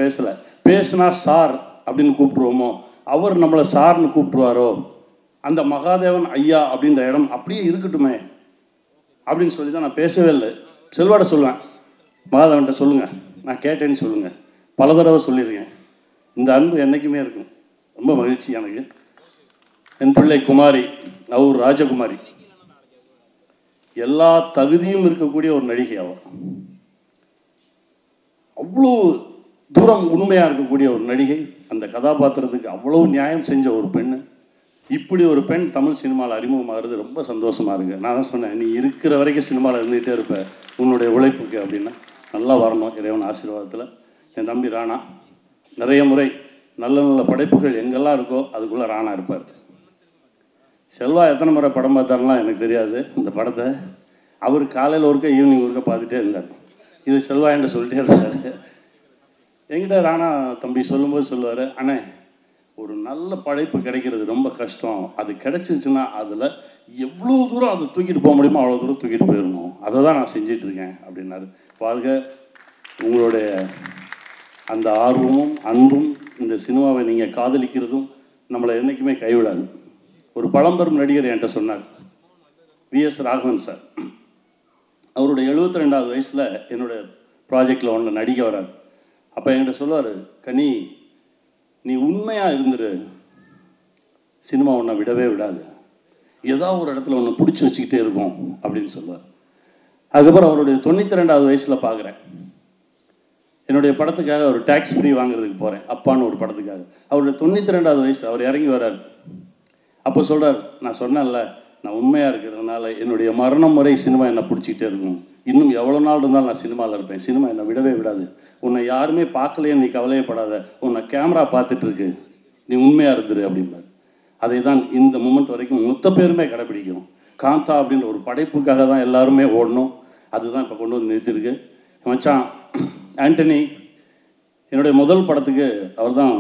பேசினா சார் அப்படின்னு கூப்பிட்ருவோமோ, அவர் நம்மளை சார்னு கூப்பிட்ருவாரோ, அந்த மகாதேவன் ஐயா அப்படின்ற இடம் அப்படியே இருக்கட்டுமே அப்படின்னு சொல்லி தான் நான் பேசவே இல்லை. செல்வாட சொல்லுவேன், மகாதேவன்கிட்ட சொல்லுங்கள், நான் கேட்டேன்னு சொல்லுங்கள், பல தடவை சொல்லியிருக்கேன். இந்த அன்பு என்றைக்குமே இருக்கும். ரொம்ப மகிழ்ச்சி எனக்கு. என் பிள்ளை குமாரி, அவர் ராஜகுமாரி, எல்லா தகுதியும் இருக்கக்கூடிய ஒரு நடிகை. அவர் அவ்வளோ தூரம் உண்மையாக இருக்கக்கூடிய ஒரு நடிகை. அந்த கதாபாத்திரத்துக்கு அவ்வளோ நியாயம் செஞ்ச ஒரு பெண். இப்படி ஒரு பெண் தமிழ் சினிமாவில் அறிமுகமாகிறது ரொம்ப சந்தோஷமாக இருக்குது. நான் தான் சொன்னேன், நீ இருக்கிற வரைக்கும் சினிமாவில் இருந்துகிட்டே இருப்ப உன்னுடைய உழைப்புக்கு அப்படின்னா. நல்லா வரணும் இறைவன் ஆசீர்வாதத்தில். என் தம்பி ராணா நிறைய முறை நல்ல நல்ல படைப்புகள் எங்கெல்லாம் இருக்கோ அதுக்குள்ளே ராணா இருப்பார். செல்வா எத்தனை முறை படம் பார்த்தாருலாம் எனக்கு தெரியாது. இந்த படத்தை அவர் காலையில் ஒருக்க ஈவினிங் ஒருக்க பார்த்துட்டே இருந்தார். இது செல்வா என்று சொல்லிட்டே இருந்தார். என்கிட்ட ராணா தம்பி சொல்லும்போது சொல்லுவார், அண்ணே ஒரு நல்ல படைப்பு கிடைக்கிறது ரொம்ப கஷ்டம், அது கிடைச்சிச்சுன்னா அதில் எவ்வளோ தூரம் அதை தூக்கிட்டு போக முடியுமோ அவ்வளோ தூரம் தூக்கிட்டு போயிடணும், அதை தான் நான் செஞ்சிட்ருக்கேன் அப்படின்னாரு. வாழ்க. உங்களுடைய அந்த ஆர்வமும் அன்பும் இந்த சினிமாவை நீங்கள் காதலிக்கிறதும் நம்மளை என்றைக்குமே கைவிடாது. ஒரு பழம்பெரும் நடிகர் என்கிட்ட சொன்னார், விஎஸ் ராகவன் சார். அவருடைய 72வது வயசில் என்னுடைய ப்ராஜெக்டில் ஒன்று நடிக்க வரார். அப்போ என்கிட்ட சொல்லுவார், கனி நீ உண்மையாக இருந்துரு, சினிமா ஒன்றை விடவே விடாது, ஏதாவது ஒரு இடத்துல ஒன்று பிடிச்சி வச்சுக்கிட்டே இருக்கும் அப்படின்னு சொல்லுவார். அதுக்கப்புறம் அவருடைய 92வது வயசில் பார்க்குறேன். என்னுடைய படத்துக்காக ஒரு டேக்ஸ் ஃப்ரீ வாங்குறதுக்கு போகிறேன், அப்பான்னு ஒரு படத்துக்காக. அவருடைய 92வது வயசு, அவர் இறங்கி வர்றார். அப்போ சொல்கிறார், நான் சொன்னேன்ல நான் உண்மையாக இருக்கிறதுனால என்னுடைய மரணம் வரை சினிமா என்னை பிடிச்சிக்கிட்டே இருக்கும். இன்னும் எவ்வளோ நாள் இருந்தாலும் நான் சினிமாவில் இருப்பேன். சினிமா என்னை விடவே விடாது. உன்னை யாருமே பார்க்கலையே, நீ கவலையப்படாத, உன்னை கேமரா பார்த்துட்ருக்கு, நீ உண்மையாக இருந்துரு அப்படிம்பார். அதை தான் இந்த மூமெண்ட் வரைக்கும் மொத்த பேருமே கடைப்பிடிக்கிறோம். காந்தா அப்படின்ற ஒரு படைப்புக்காக தான் எல்லாருமே ஓடணும். அதுதான் இப்போ கொண்டு வந்து நிறுத்திருக்கு. மச்சான் ஆண்டனி என்னுடைய முதல் படத்துக்கு அவர் தான்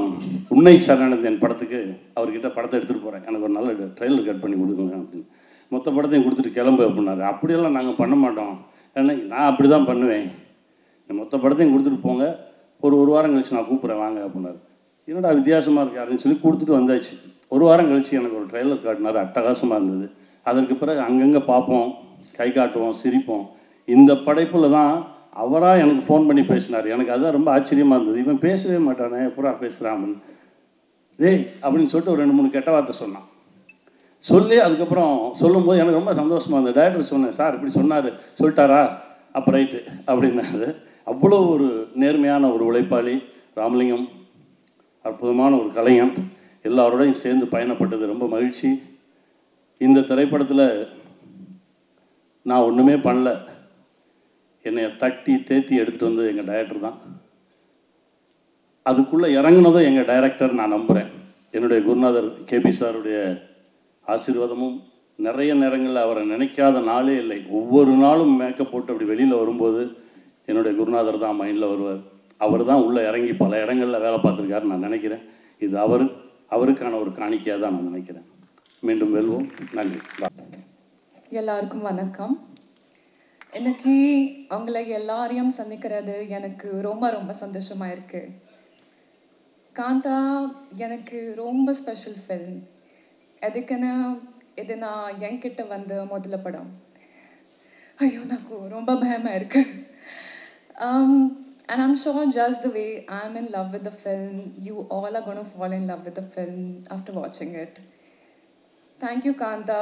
உன்னை சரணடைந்தேன் படத்துக்கு அவர்கிட்ட படத்தை எடுத்துகிட்டு போகிறேன், எனக்கு ஒரு நல்ல ட்ரெயிலர் கட் பண்ணி கொடுங்க அப்படின்னு. மொத்த படத்தையும் கொடுத்துட்டு கிளம்பு அப்படின்னாரு. அப்படியெல்லாம் நாங்கள் பண்ண மாட்டோம், ஏன்னா நான் அப்படி தான் பண்ணுவேன், மொத்த படத்தையும் கொடுத்துட்டு போங்க, ஒரு வாரம் கழிச்சு நான் கூப்பிட்றேன் வாங்க அப்படின்னாரு. என்னடா வித்தியாசமாக இருக்கு அப்படின்னு சொல்லி கொடுத்துட்டு வந்தாச்சு. ஒரு வாரம் கழிச்சு எனக்கு ஒரு ட்ரெய்லர் காட்டினார், அட்டகாசமாக இருந்தது. அதற்கு பிறகு அங்கங்கே பார்ப்போம், கை காட்டுவோம், சிரிப்போம். இந்த படைப்பில் தான் அவராக எனக்கு ஃபோன் பண்ணி பேசினார். எனக்கு அதுதான் ரொம்ப ஆச்சரியமாக இருந்தது. இவன் பேசவே மாட்டானே, எப்படா பேசுகிறான் அப்படின்னு. டேய் அப்படின்னு சொல்லிட்டு ஒரு 2-3 கெட்ட வார்த்தை சொன்னான். சொல்லி அதுக்கப்புறம் சொல்லும்போது எனக்கு ரொம்ப சந்தோஷமாக இருந்தது. டைரக்டர் சொன்னேன், சார் இப்படி சொன்னார், சொல்லிட்டாரா, அப்போ ரைட்டு அப்படின்னாரு. அவ்வளோ ஒரு நேர்மையான ஒரு உழைப்பாளி ராமலிங்கம், அற்புதமான ஒரு கலைஞன். எல்லாரோடையும் சேர்ந்து பயணப்பட்டது ரொம்ப மகிழ்ச்சி. இந்த திரைப்படத்தில் நான் ஒன்றுமே பண்ணல, என்னை தட்டி தேத்தி எடுத்துகிட்டு வந்து எங்கள் டைரக்டர் தான். அதுக்குள்ளே இறங்குனதும் எங்கள் டைரக்டர் நான் நம்புகிறேன். என்னுடைய குருநாதர் கேபி சாருடைய ஆசீர்வாதமும், நிறைய நேரங்களில் அவரை நினைக்காத நாளே இல்லை. ஒவ்வொரு நாளும் மேக்கப் போட்டு அப்படி வெளியில் வரும்போது என்னுடைய குருநாதர் தான் மைண்டில் வருவார். அவர் தான் உள்ளே இறங்கி பல இடங்களில் வேலை பார்த்துருக்காருன்னு நான் நினைக்கிறேன். இது அவருக்கான ஒரு காணிக்கையாக தான் நான் நினைக்கிறேன். மீண்டும் வெல்வோம். நன்றி. எல்லாருக்கும் வணக்கம். எனக்கு உங்களை எல்லாரையும் சந்திக்கிறது எனக்கு ரொம்ப ரொம்ப சந்தோஷமாக இருக்குது. காந்தா எனக்கு ரொம்ப ஸ்பெஷல் ஃபில்ம். எதுக்குன்னு இது நான் என்கிட்ட வந்து முதல்ல படம். ஐயோ నాకు ரொம்ப பயமாக இருக்கு. And I'm sure just the way I'm in love with the film, you all are going to fall in love with the film after watching it. Thank you, Kanta,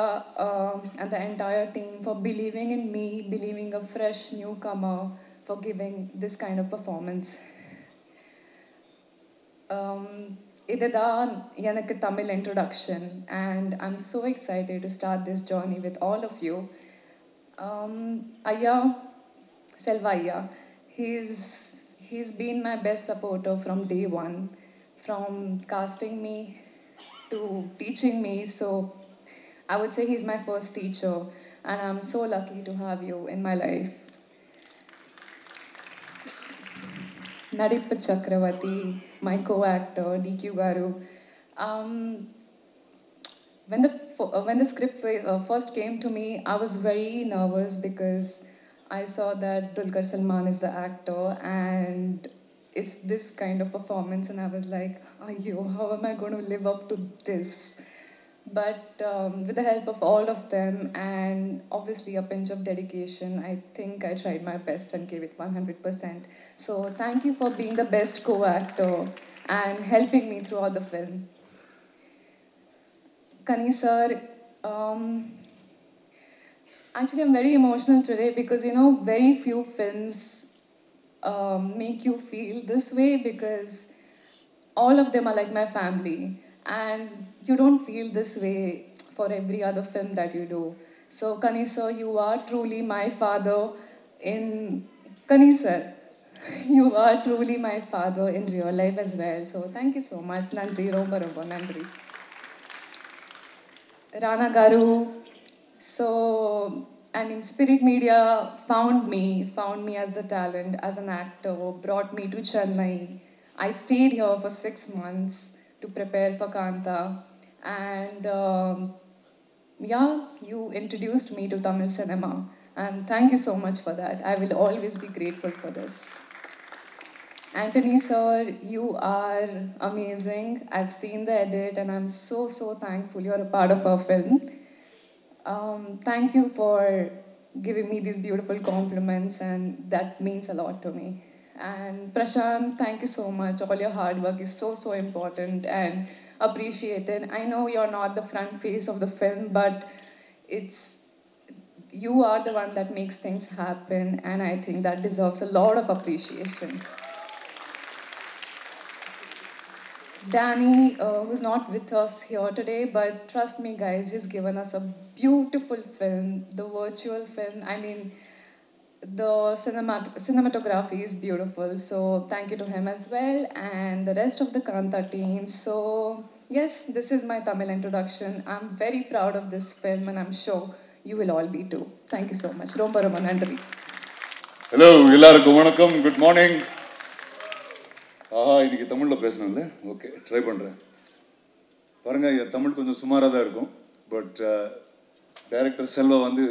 and the entire team for believing in me, believing a fresh newcomer, for giving this kind of performance. இதுதான் எனக்கு Tamil introduction, and I'm so excited to start this journey with all of you. Ayya, Selva Ayya, he's been my best supporter from day one, from casting me to teaching me. So I would say he's my first teacher, and I'm so lucky to have you in my life. Nadippa Chakravarti, my co-actor, DQ Garu. When the script first came to me, I was very nervous because I saw that Dulquer Salmaan is the actor and it's this kind of performance, and I was like, "Ayyo, how am I going to live up to this?" But with the help of all of them and obviously a pinch of dedication, I think I tried my best and gave it 100%. So thank you for being the best co-actor and helping me throughout the film. Kani sir, actually I'm very emotional today because, you know, very few films make you feel this way, because all of them are like my family, and you don't feel this way for every other film that you do. So Kani sir, you are truly my father in Kani sir. You are truly my father in real life as well. So thank you so much. Nandri, romba romba nandri. Rana Garu. So I mean, Spirit Media found me as the talent, as an actor, brought me to Chennai. I stayed here for 6 months to prepare for Kanta. And yeah, you introduced me to Tamil cinema. And thank you so much for that. I will always be grateful for this. Anthony sir, you are amazing. I've seen the edit and I'm so thankful you're a part of our film. Thank you for giving me these beautiful compliments, and that means a lot to me. And Prashant, thank you so much. All your hard work is so important and appreciated. I know you're not the front face of the film, but you are the one that makes things happen, and I think that deserves a lot of appreciation. Danny, who's not with us here today, but trust me, guys, he's given us a beautiful film, the virtual film. I mean, the cinematography is beautiful, so thank you to him as well, and the rest of the Kanta team. So, yes, this is my Tamil introduction. I'm very proud of this film, and I'm sure you will all be too. Thank you so much. Romba Romba Nandri. Hello எல்லாருக்கும் வணக்கம், good morning. இன்னைக்கு தமிழில் பேசணும்ல, okay try பண்ணுறேன். பாருங்கள், என் தமிழ் கொஞ்சம் சுமாராக தான் இருக்கும், பட் டைரக்டர் செல்வா வந்து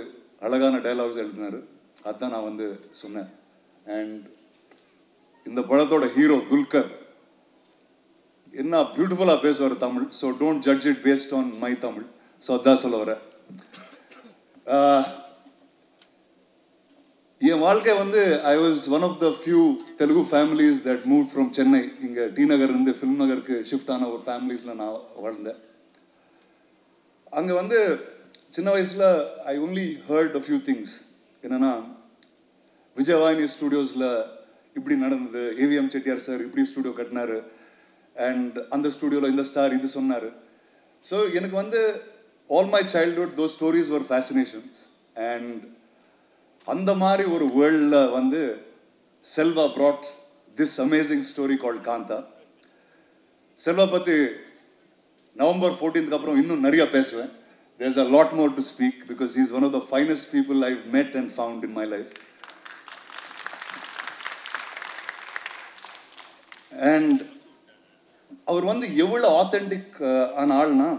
அழகான டைலாக்ஸ் எழுதினார், அதுதான் நான் வந்து சொன்னேன். அண்ட் இந்த படத்தோட ஹீரோ துல்கர் என்ன பியூட்டிஃபுல்லாக பேசுவார் Tamil. So don't judge it based on my Tamil. So அதான் சொல்ல வரேன். என் வாழ்க்கை வந்து I was one of the few Telugu families that move from Chennai. இங்கே டி நகர்லேருந்து ஃபில்ம் நகருக்கு ஷிஃப்ட் ஆன ஒரு ஃபேமிலிஸில் நான் வாழ்ந்தேன். அங்கே வந்து சின்ன வயசில் I only heard a few things. என்னென்னா, விஜயவாணி ஸ்டூடியோஸில் இப்படி நடந்தது, ஏவிஎம் செட்டியார் சார் இப்படி ஸ்டூடியோ கட்டினார், அண்ட் அந்த ஸ்டூடியோவில் இந்த ஸ்டார் இது சொன்னார். ஸோ எனக்கு வந்து all my childhood those stories were fascinations. And அந்த மாதிரி ஒரு வேர்ல்டில் வந்து Selva brought this amazing story called Kantha. Selva பற்றி நவம்பர் 14th அப்புறம் இன்னும் நிறைய பேசுவேன். There's a lot more to speak because he's one of the finest people I've met and found in my life. And அவர் வந்து எவ்வளோ ஆத்தென்டிக் ஆன ஆள்னா,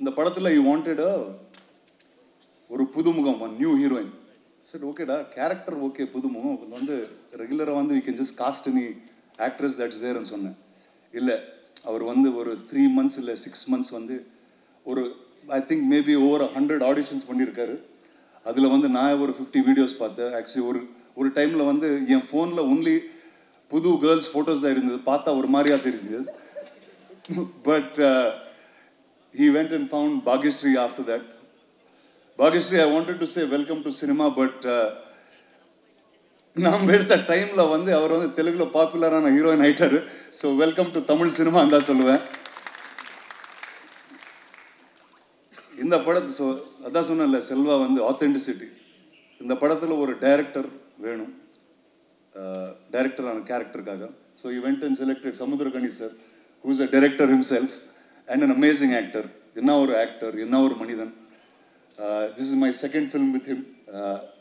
இந்த படத்தில் he wanted ஒரு புதுமுகம், ஒன் நியூ ஹீரோயின். சரி, ஓகேடா, கேரக்டர் ஓகே, புதுமுகம் வந்து ரெகுலராக வந்து we can just cast any actress that's தேர்ன்னு சொன்னேன். இல்லை, அவர் வந்து ஒரு 3 months இல்லை 6 months வந்து ஒரு I think maybe over 100 auditions பண்ணியிருக்காரு. அதில் வந்து நான் ஒரு 50 வீடியோஸ் பார்த்தேன். ஆக்சுவலி ஒரு டைமில் வந்து என் ஃபோனில் ஒன்லி புது கேர்ள்ஸ் ஃபோட்டோஸ் தான் இருந்தது, பார்த்தா ஒரு மாதிரியா தெரியுது. But he went and found Bhagyashree after that. Bhagyashree, I wanted to say welcome to cinema, but நாம் எடுத்த டைமில் வந்து அவர் வந்து தெலுங்கில் பாப்புலரான ஹீரோயின் ஆயிட்டாரு. ஸோ வெல்கம் டு தமிழ் சினிமான்னு தான் சொல்லுவேன். இந்த படத்து ஸோ அதான் சொன்னேன்ல, செல்வா வந்து ஆத்தென்டிசிட்டி. இந்த படத்தில் ஒரு டைரக்டர் வேணும், டைரக்டரான கேரக்டருக்காக. So he went and selected Samuthirakani sir, who is a director himself and an amazing actor. என்ன ஒரு ஆக்டர், என்ன ஒரு மனிதன். This is my second film with him,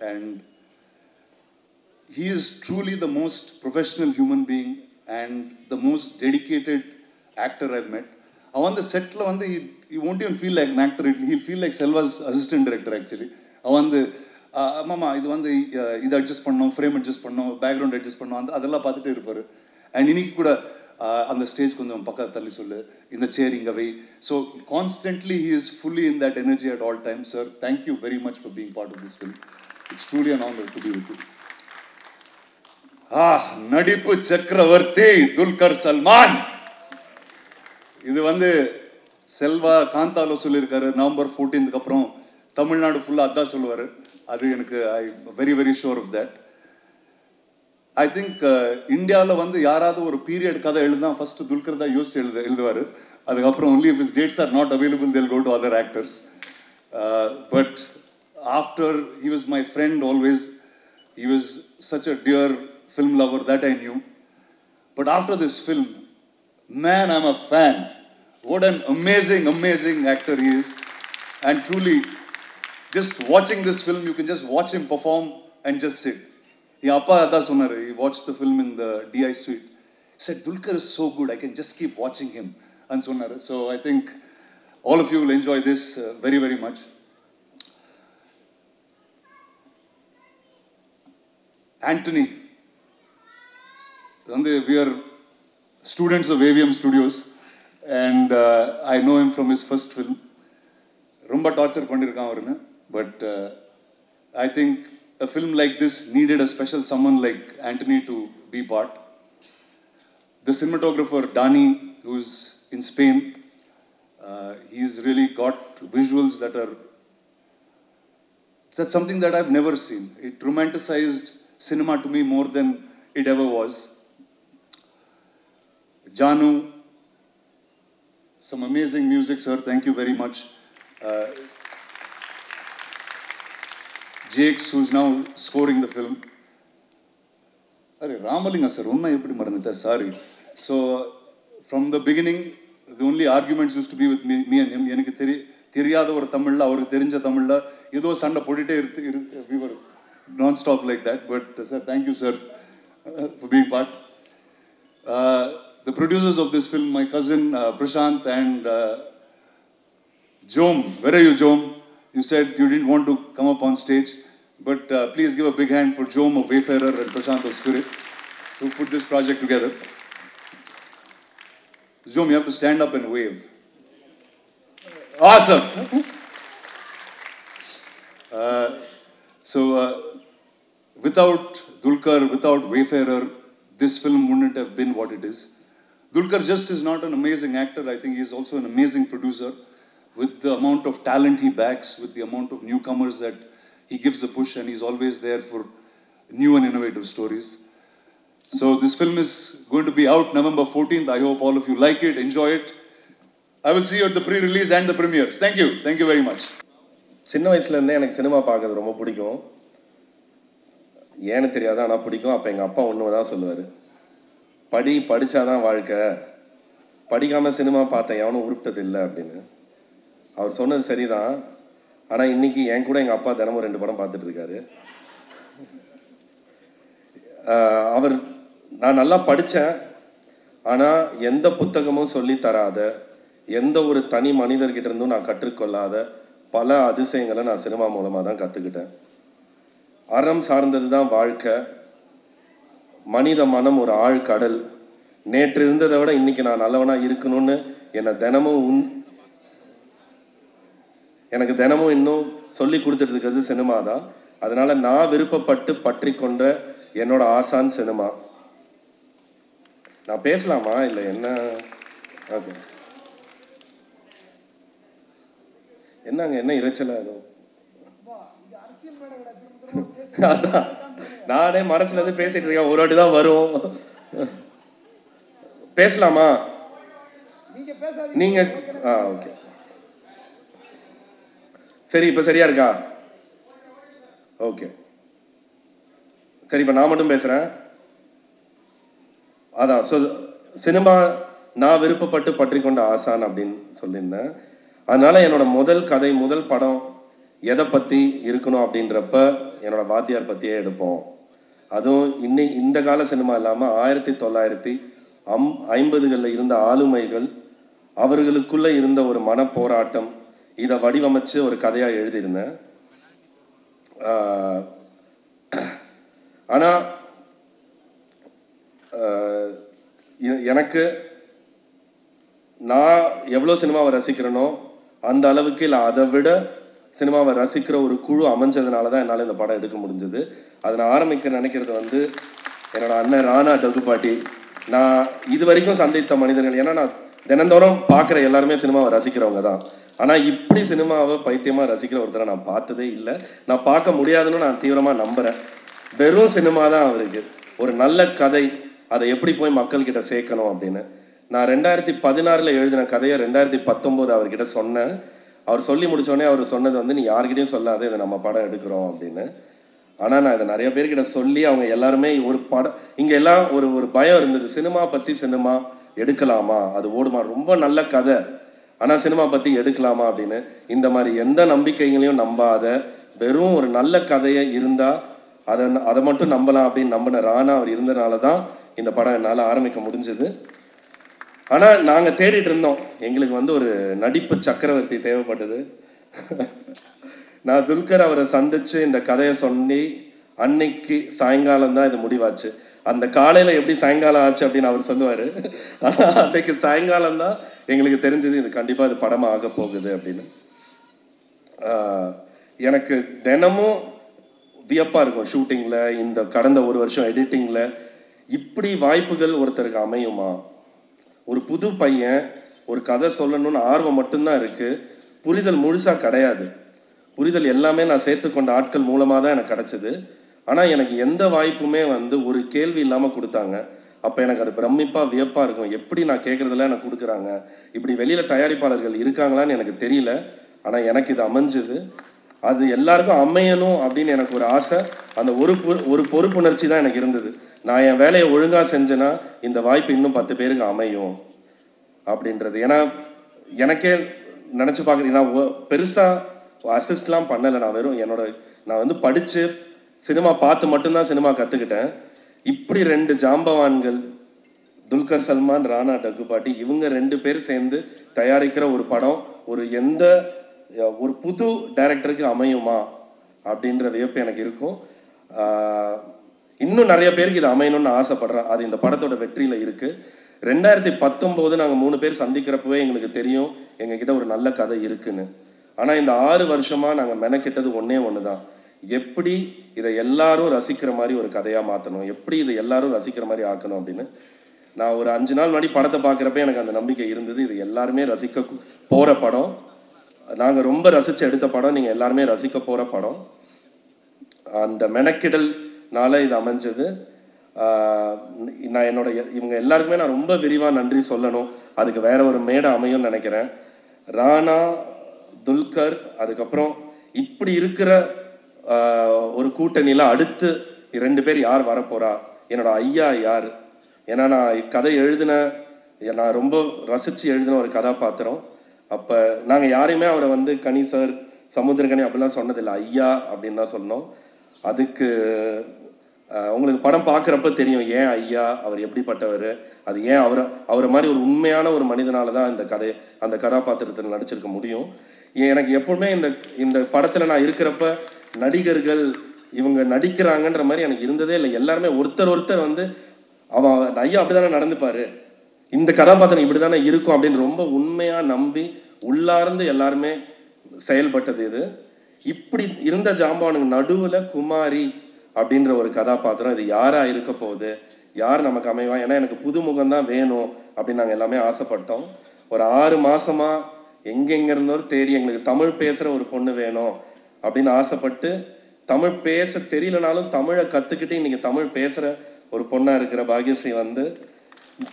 and he is truly the most professional human being and the most dedicated actor I've met. On the set la வந்து he won't even feel like an actor, he'll feel like Selva's assistant director actually. வந்து மாமா இது வந்து இதை adjust பண்ணோம், frame adjust பண்ணோம், background adjust பண்ணோம், அதெல்லாம் பார்த்துட்டு இருப்பார். அண்ட் இன்னைக்கு கூட அந்த ஸ்டேஜ் கொஞ்சம் பக்கம் தள்ளி சொல்லு, இந்த சேர் இங்கே வை. So constantly he is fully in that energy at all time. Sir, thank you very much for being part of this film. It's truly an honour to be with you. நடிப்பு சக்கரவர்த்தி துல்கர் சல்மான். இது வந்து செல்வா காந்தால சொல்லியிருக்காரு, November 14th அப்புறம் தமிழ்நாடு ஃபுல்லாக அதான் சொல்லுவார். அது எனக்கு I very very sure of that. I think இந்தியாவில் வந்து யாராவது ஒரு பீரியட் கதை எழுதுனா ஃபர்ஸ்ட் துல்கர் தான் யோசிச்சு எழுதுவார். அதுக்கப்புறம் only if is dates are not available they'll go to other actors. But after he was my friend always. He was such a dear film lover that I knew. But after this film, man, I'm a fan. What an amazing, amazing actor he is. And truly, just watching this film, you can just watch him perform and just sit. He watched the film in the DI suite. He said, Dulkar is so good, I can just keep watching him. And so I think all of you will enjoy this very, very much. Anthony. We are students of AVM Studios, and I know him from his first film. Rumba torture pandirukkan avarna, but I think a film like this needed a special someone like Anthony to be part. The cinematographer Danny, who is in Spain, he's really got visuals that's something that I've never seen. It romanticized cinema to me more than it ever was. Janu, Some amazing music, sir. Thank you very much. Jakes, who's now scoring the film. Ramalinga sir, unna eppadi marandita, sorry. So from the beginning, the only arguments used to be with me and him. எனக்கு தெரியாத ஒரு தமிழ்ல அவருக்கு தெரிஞ்ச தமிழ்ல ஏதோ சண்டை போட்டுட்டே we were non-stop like that. But sir, thank you sir for being part. The producers of this film, my cousin Prashant and Jom. Where are you, Jom? You said you didn't want to come up on stage, but please give a big hand for Jom of Wayfarer and Prashant of Spirit, who put this project together. Jom, you have to stand up and wave. Awesome! Without Dulquer, without Wayfarer, this film wouldn't have been what it is. Dulquer just is not an amazing actor. I think he is also an amazing producer. With the amount of talent he backs, with the amount of newcomers that he gives a push, and he's always there for new and innovative stories. So this film is going to be out November 14th. I hope all of you like it, enjoy it. I will see you at the pre-release and the premieres. Thank you. Thank you very much. சின்ன வயசுலேருந்தே எனக்கு cinema பார்க்கறது ரொம்ப பிடிக்கும். ஏன்னு தெரியாது, ஆனால் பிடிக்கும். அப்போ எங்கள் அப்பா ஒன்று தான் சொல்லுவார், படித்தாதான் வாழ்க்கை, படிக்காமல் சினிமா பார்த்தேன் எவனும் உருப்பிட்டது இல்லை அப்படின்னு. அவர் சொன்னது சரிதான். ஆனால் இன்றைக்கி என் கூட எங்கள் அப்பா தினமும் 2 படம் பார்த்துட்ருக்காரு. நான் நல்லா படித்தேன், ஆனால் எந்த புத்தகமும் சொல்லி தராத, எந்த ஒரு தனி மனிதர்கிட்ட இருந்தும் நான் கற்றுக்கொள்ளாத பல அதிசயங்களை நான் சினிமா மூலமாக தான் கற்றுக்கிட்டேன். அறம் சார்ந்தது தான் வாழ்க்கை. மனித மனம் ஒரு ஆழ்கடல். நேற்று இருந்ததை விட இன்றைக்கி நான் நல்லவனாக இருக்கணும்னு எனக்கு தினமும் இன்னும் சொல்லி கொடுத்துட்டு இருக்கிறது சினிமா தான். அதனால் நான் விருப்பப்பட்டு பற்றி கொண்ட என்னோட ஆசான் சினிமா. நான் பேசலாமா இல்லை என்ன? ஓகே, என்னங்க என்ன இறைச்சலா? அதான் நானே மனசுல இருந்து பேசிட்டு இருக்கேன். ஒரு வாட்டி தான் வரும். பேசலாமா? நீங்க ஓகே, சரி. இப்ப சரியா இருக்கா? ஓகே, சரி. இப்ப நான் மட்டும் பேசுறேன். அதான் சினிமா நான் விருப்பப்பட்டு பற்றி கொண்ட ஆசான் அப்படின்னு சொல்லியிருந்தேன். அதனால என்னோட முதல் கதை, முதல் படம் எதை பற்றி இருக்கணும் அப்படின்றப்ப என்னோட வாத்தியார் பற்றியே எடுப்போம். அதுவும் இந்த கால சினிமா இல்லாமல் 1950களில் இருந்த ஆளுமைகள், அவர்களுக்குள்ளே இருந்த ஒரு மனப்போராட்டம், இதை வடிவமைச்சு ஒரு கதையாக எழுதியிருந்தேன். ஆனால் எனக்கு நான் எவ்வளோ சினிமாவை ரசிக்கிறேனோ அந்த அளவுக்கு இல்லை, அதை விட சினிமாவை ரசிக்கிற ஒரு குழு அமைஞ்சதுனால தான் என்னால் இந்த படம் எடுக்க முடிஞ்சது. அதை நான் ஆரம்பிக்க நினைக்கிறது என்னோட அண்ணன் ராணா டகுபாட்டி. நான் இது வரைக்கும் சந்தித்த மனிதர்கள், ஏன்னா நான் தினந்தோறும் பார்க்குற எல்லாருமே சினிமாவை ரசிக்கிறவங்க தான். ஆனால் இப்படி சினிமாவை பைத்தியமாக ரசிக்கிற ஒருத்தரை நான் பார்த்ததே இல்லை. நான் பார்க்க முடியாதுன்னு நான் தீவிரமாக நம்புகிறேன். வெறும் சினிமா தான் அவருக்கு. ஒரு நல்ல கதை, அதை எப்படி போய் மக்கள்கிட்ட சேர்க்கணும் அப்படின்னு. நான் 2016 எழுதின கதையை 2019 அவர்கிட்ட சொன்னேன். அவர் சொல்லி முடித்தோடனே அவர் சொன்னது நீ யார்கிட்டையும் சொல்லாத, இதை நம்ம படம் எடுக்கிறோம் அப்படின்னு. ஆனால் நான் இதை நிறைய பேர்கிட்ட சொல்லி அவங்க எல்லாருமே ஒரு படம், இங்கே எல்லாம் ஒரு பயம் இருந்தது, சினிமா பற்றி சினிமா எடுக்கலாமா, அது ஓடுமா, ரொம்ப நல்ல கதை ஆனால் சினிமா பற்றி எடுக்கலாமா அப்படின்னு. இந்த மாதிரி எந்த நம்பிக்கைகளையும் நம்பாத, வெறும் ஒரு நல்ல கதையை இருந்தால் அதை மட்டும் நம்பலாம் அப்படின்னு நம்பின ராணா அவர் இருந்தனால தான் இந்த படம் என்னால் ஆரம்பிக்க முடிஞ்சது. ஆனால் நாங்கள் தேடிட்டு இருந்தோம், எங்களுக்கு ஒரு நடிப்பு சக்கரவர்த்தி தேவைப்பட்டது. நான் துல்கர் அவரை சந்தித்து இந்த கதையை சொல்லி அன்னைக்கு சாயங்காலம் தான் இது முடிவாச்சு. அந்த காலையில் எப்படி சாயங்காலம் ஆச்சு அப்படின்னு அவர் சொல்லுவார். ஆனால் அன்றைக்கு சாயங்காலம் தான் எங்களுக்கு தெரிஞ்சது இது கண்டிப்பாக இது படமாக ஆக போகுது அப்படின்னு. எனக்கு தினமும் வியப்பாக இருக்கும் ஷூட்டிங்கில், இந்த கடந்த ஒரு வருஷம் எடிட்டிங்கில் இப்படி வாய்ப்புகள் ஒருத்தருக்கு அமையுமா? ஒரு புது பையன் ஒரு கதை சொல்லணும்னு ஆர்வம் மட்டும்தான் இருக்குது, புரிதல் முழுசாக கிடையாது. புரிதல் எல்லாமே நான் சேர்த்துக்கொண்ட ஆட்கள் மூலமாக தான் எனக்கு கிடச்சிது. ஆனால் எனக்கு எந்த வாய்ப்புமே ஒரு கேள்வி இல்லாமல் கொடுத்தாங்க. அப்போ எனக்கு அது பிரமிப்பாக வியப்பாக இருக்கும். எப்படி நான் கேட்குறதெல்லாம் எனக்கு கொடுக்குறாங்க, இப்படி வெளியில் தயாரிப்பாளர்கள் இருக்காங்களான்னு எனக்கு தெரியல. ஆனால் எனக்கு இது அமைஞ்சுது. அது எல்லாருக்கும் அமையணும் அப்படின்னு எனக்கு ஒரு ஆசை. அந்த ஒரு பொறுப்புணர்ச்சி தான் எனக்கு இருந்தது. நான் என் வேலையை ஒழுங்காக செஞ்சேன்னா இந்த வாய்ப்பு இன்னும் 10 பேருக்கு அமையும் அப்படின்றது. ஏன்னா எனக்கே நினச்சி பார்க்குறேன், நான் பெருசாக அசிஸ்ட்லாம் பண்ணலை. நான் வந்து படித்து சினிமா பார்த்து மட்டும்தான் சினிமா கற்றுக்கிட்டேன். இப்படி 2 ஜாம்பவான்கள், துல்கர் சல்மான், ராணா டக்குபாட்டி, இவங்க 2 பேர் சேர்ந்து தயாரிக்கிற ஒரு படம் ஒரு புது டைரக்டருக்கு அமையுமா அப்படின்ற வியப்பு எனக்கு இருக்கும். இன்னும் நிறைய பேருக்கு இது அமையணும்னு ஆசைப்படுறேன். அது இந்த படத்தோட வெற்றியில் இருக்குது. 2019 நாங்கள் 3 பேர் சந்திக்கிறப்பவே எங்களுக்கு தெரியும் எங்ககிட்ட ஒரு நல்ல கதை இருக்குன்னு. ஆனால் இந்த 6 வருஷமாக நாங்கள் மெனக்கிட்டது ஒன்று தான், எப்படி இதை எல்லாரும் ரசிக்கிற மாதிரி ஒரு கதையாக மாற்றணும், எப்படி இதை எல்லாரும் ரசிக்கிற மாதிரி ஆக்கணும் அப்படின்னு. நான் ஒரு 5 நாள் முன்னாடி படத்தை பார்க்குறப்ப எனக்கு அந்த நம்பிக்கை இருந்தது. இது எல்லாருமே ரசிக்க போகிற படம், நாங்கள் ரொம்ப ரசித்து எடுத்த படம், நீங்கள் எல்லாருமே ரசிக்க போகிற படம். அந்த மெனக்கிடல்னால இது அமைஞ்சது. நான் இவங்க எல்லாருக்குமே நான் ரொம்ப விரிவாக நன்றி சொல்லணும். அதுக்கு வேற ஒரு மேடை அமையும்னு நினைக்கிறேன். ராணா, துல்கர், அதுக்கப்புறம் இப்படி இருக்கிற ஒரு கூட்டணியில் அடுத்து 2 பேர் யார் வரப்போறா, என்னோட ஐயா யார். ஏன்னா நான் கதை நான் ரொம்ப ரசித்து எழுதின ஒரு கதாபாத்திரம். அப்போ நாங்கள் யாரையுமே அவரை வந்து கனி சார், சமுத்திரகனி அப்படிலாம் சொன்னதில்லை, ஐயா அப்படின்னு தான் சொன்னோம். அதுக்கு உங்களுக்கு படம் பார்க்குறப்ப தெரியும் ஏன் ஐயா, அவர் எப்படிப்பட்டவர், அது ஏன் அவரை மாதிரி ஒரு உண்மையான ஒரு மனிதனால தான் அந்த கதாபாத்திரத்தில் நடிச்சிருக்க முடியும். எனக்கு எப்பவுமே இந்த படத்தில் நான் இருக்கிறப்ப நடிகர்கள் இவங்க நடிக்கிறாங்கன்ற மாதிரி எனக்கு இருந்ததே இல்லை. எல்லாருமே ஒருத்தர் வந்து அவன் ஐயா அப்படி தானே நடந்துப்பார், இந்த கதாபாத்திரம் இப்படி தானே இருக்கும் அப்படின்னு ரொம்ப உண்மையாக நம்பி உள்ளார்ந்து எல்லாருமே செயல்பட்டது இது. இப்படி இருந்த ஜாம்பவானுக்கு நடுவில் குமாரி அப்படின்ற ஒரு கதாபாத்திரம், இது யாராக இருக்க போகுது, யார் நமக்கு அமைவா, ஏன்னா எனக்கு புதுமுகம் தான் வேணும் அப்படின்னு நாங்கள் எல்லாமே ஆசைப்பட்டோம். ஒரு 6 மாதமாக எங்கெங்கிருந்தோம் தேடி எங்களுக்கு தமிழ் பேசுகிற ஒரு பொண்ணு வேணும் அப்படின்னு ஆசைப்பட்டு, தமிழ் பேச தெரியலனாலும் தமிழை கற்றுக்கிட்டு இன்றைக்கி தமிழ் பேசுகிற ஒரு பொண்ணாக இருக்கிற பாக்யஸ்ரீ வந்து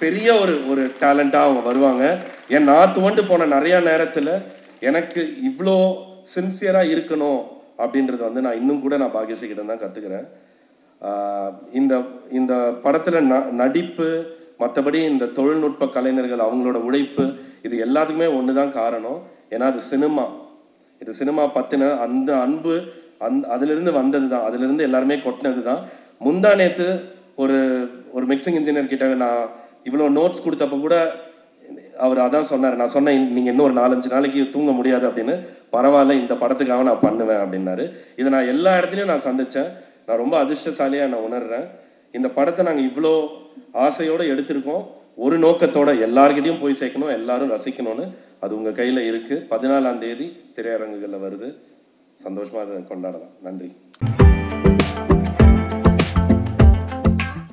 பெரிய ஒரு டேலண்ட்டாக அவங்க வருவாங்க. நான் துவண்டு போன நிறையா நேரத்தில் எனக்கு இவ்வளோ சின்சியராக இருக்கணும் அப்படின்றது வந்து நான் இன்னும் கூட நான் பாக்யஸ்ரீ கிட்ட தான் கற்றுக்கிறேன். இந்த படத்தில் நடிப்பு, மற்றபடி இந்த தொழில்நுட்ப கலைஞர்கள் அவங்களோட உழைப்பு, இது எல்லாத்துக்குமே ஒன்று தான் காரணம். ஏன்னா அது சினிமா பற்றின அந்த அன்பு அதிலிருந்து வந்தது தான், அதிலிருந்து எல்லாருமே கொட்டினது தான். முந்தா நேற்று ஒரு மிக்சிங் இன்ஜினியர் கிட்ட நான் இவ்வளோ நோட்ஸ் கொடுத்தப்போ கூட அவர் அதான் சொன்னார். நான் சொன்னேன், நீங்கள் இன்னும் ஒரு 4-5 நாளைக்கு தூங்க முடியாது அப்படின்னு. பரவாயில்ல, இந்த படத்துக்காக நான் பண்ணுவேன் அப்படின்னாரு. இதை நான் எல்லா இடத்துலையும் நான் சந்தித்தேன். நான் ரொம்ப அதிர்ஷ்டசாலியாக நான் உணர்றேன். இந்த படத்தை நாங்கள் இவ்வளோ ஆசையோடு எடுத்திருக்கோம், ஒரு நோக்கத்தோட எல்லார்கிட்டையும் போய் சேர்க்கணும், எல்லாரும் ரசிக்கணும்னு. அது உங்கள் கையில் இருக்குது. 14ஆம் தேதி திரையரங்குகளில் வருது. சந்தோஷமாக அதை கொண்டாடலாம். நன்றி.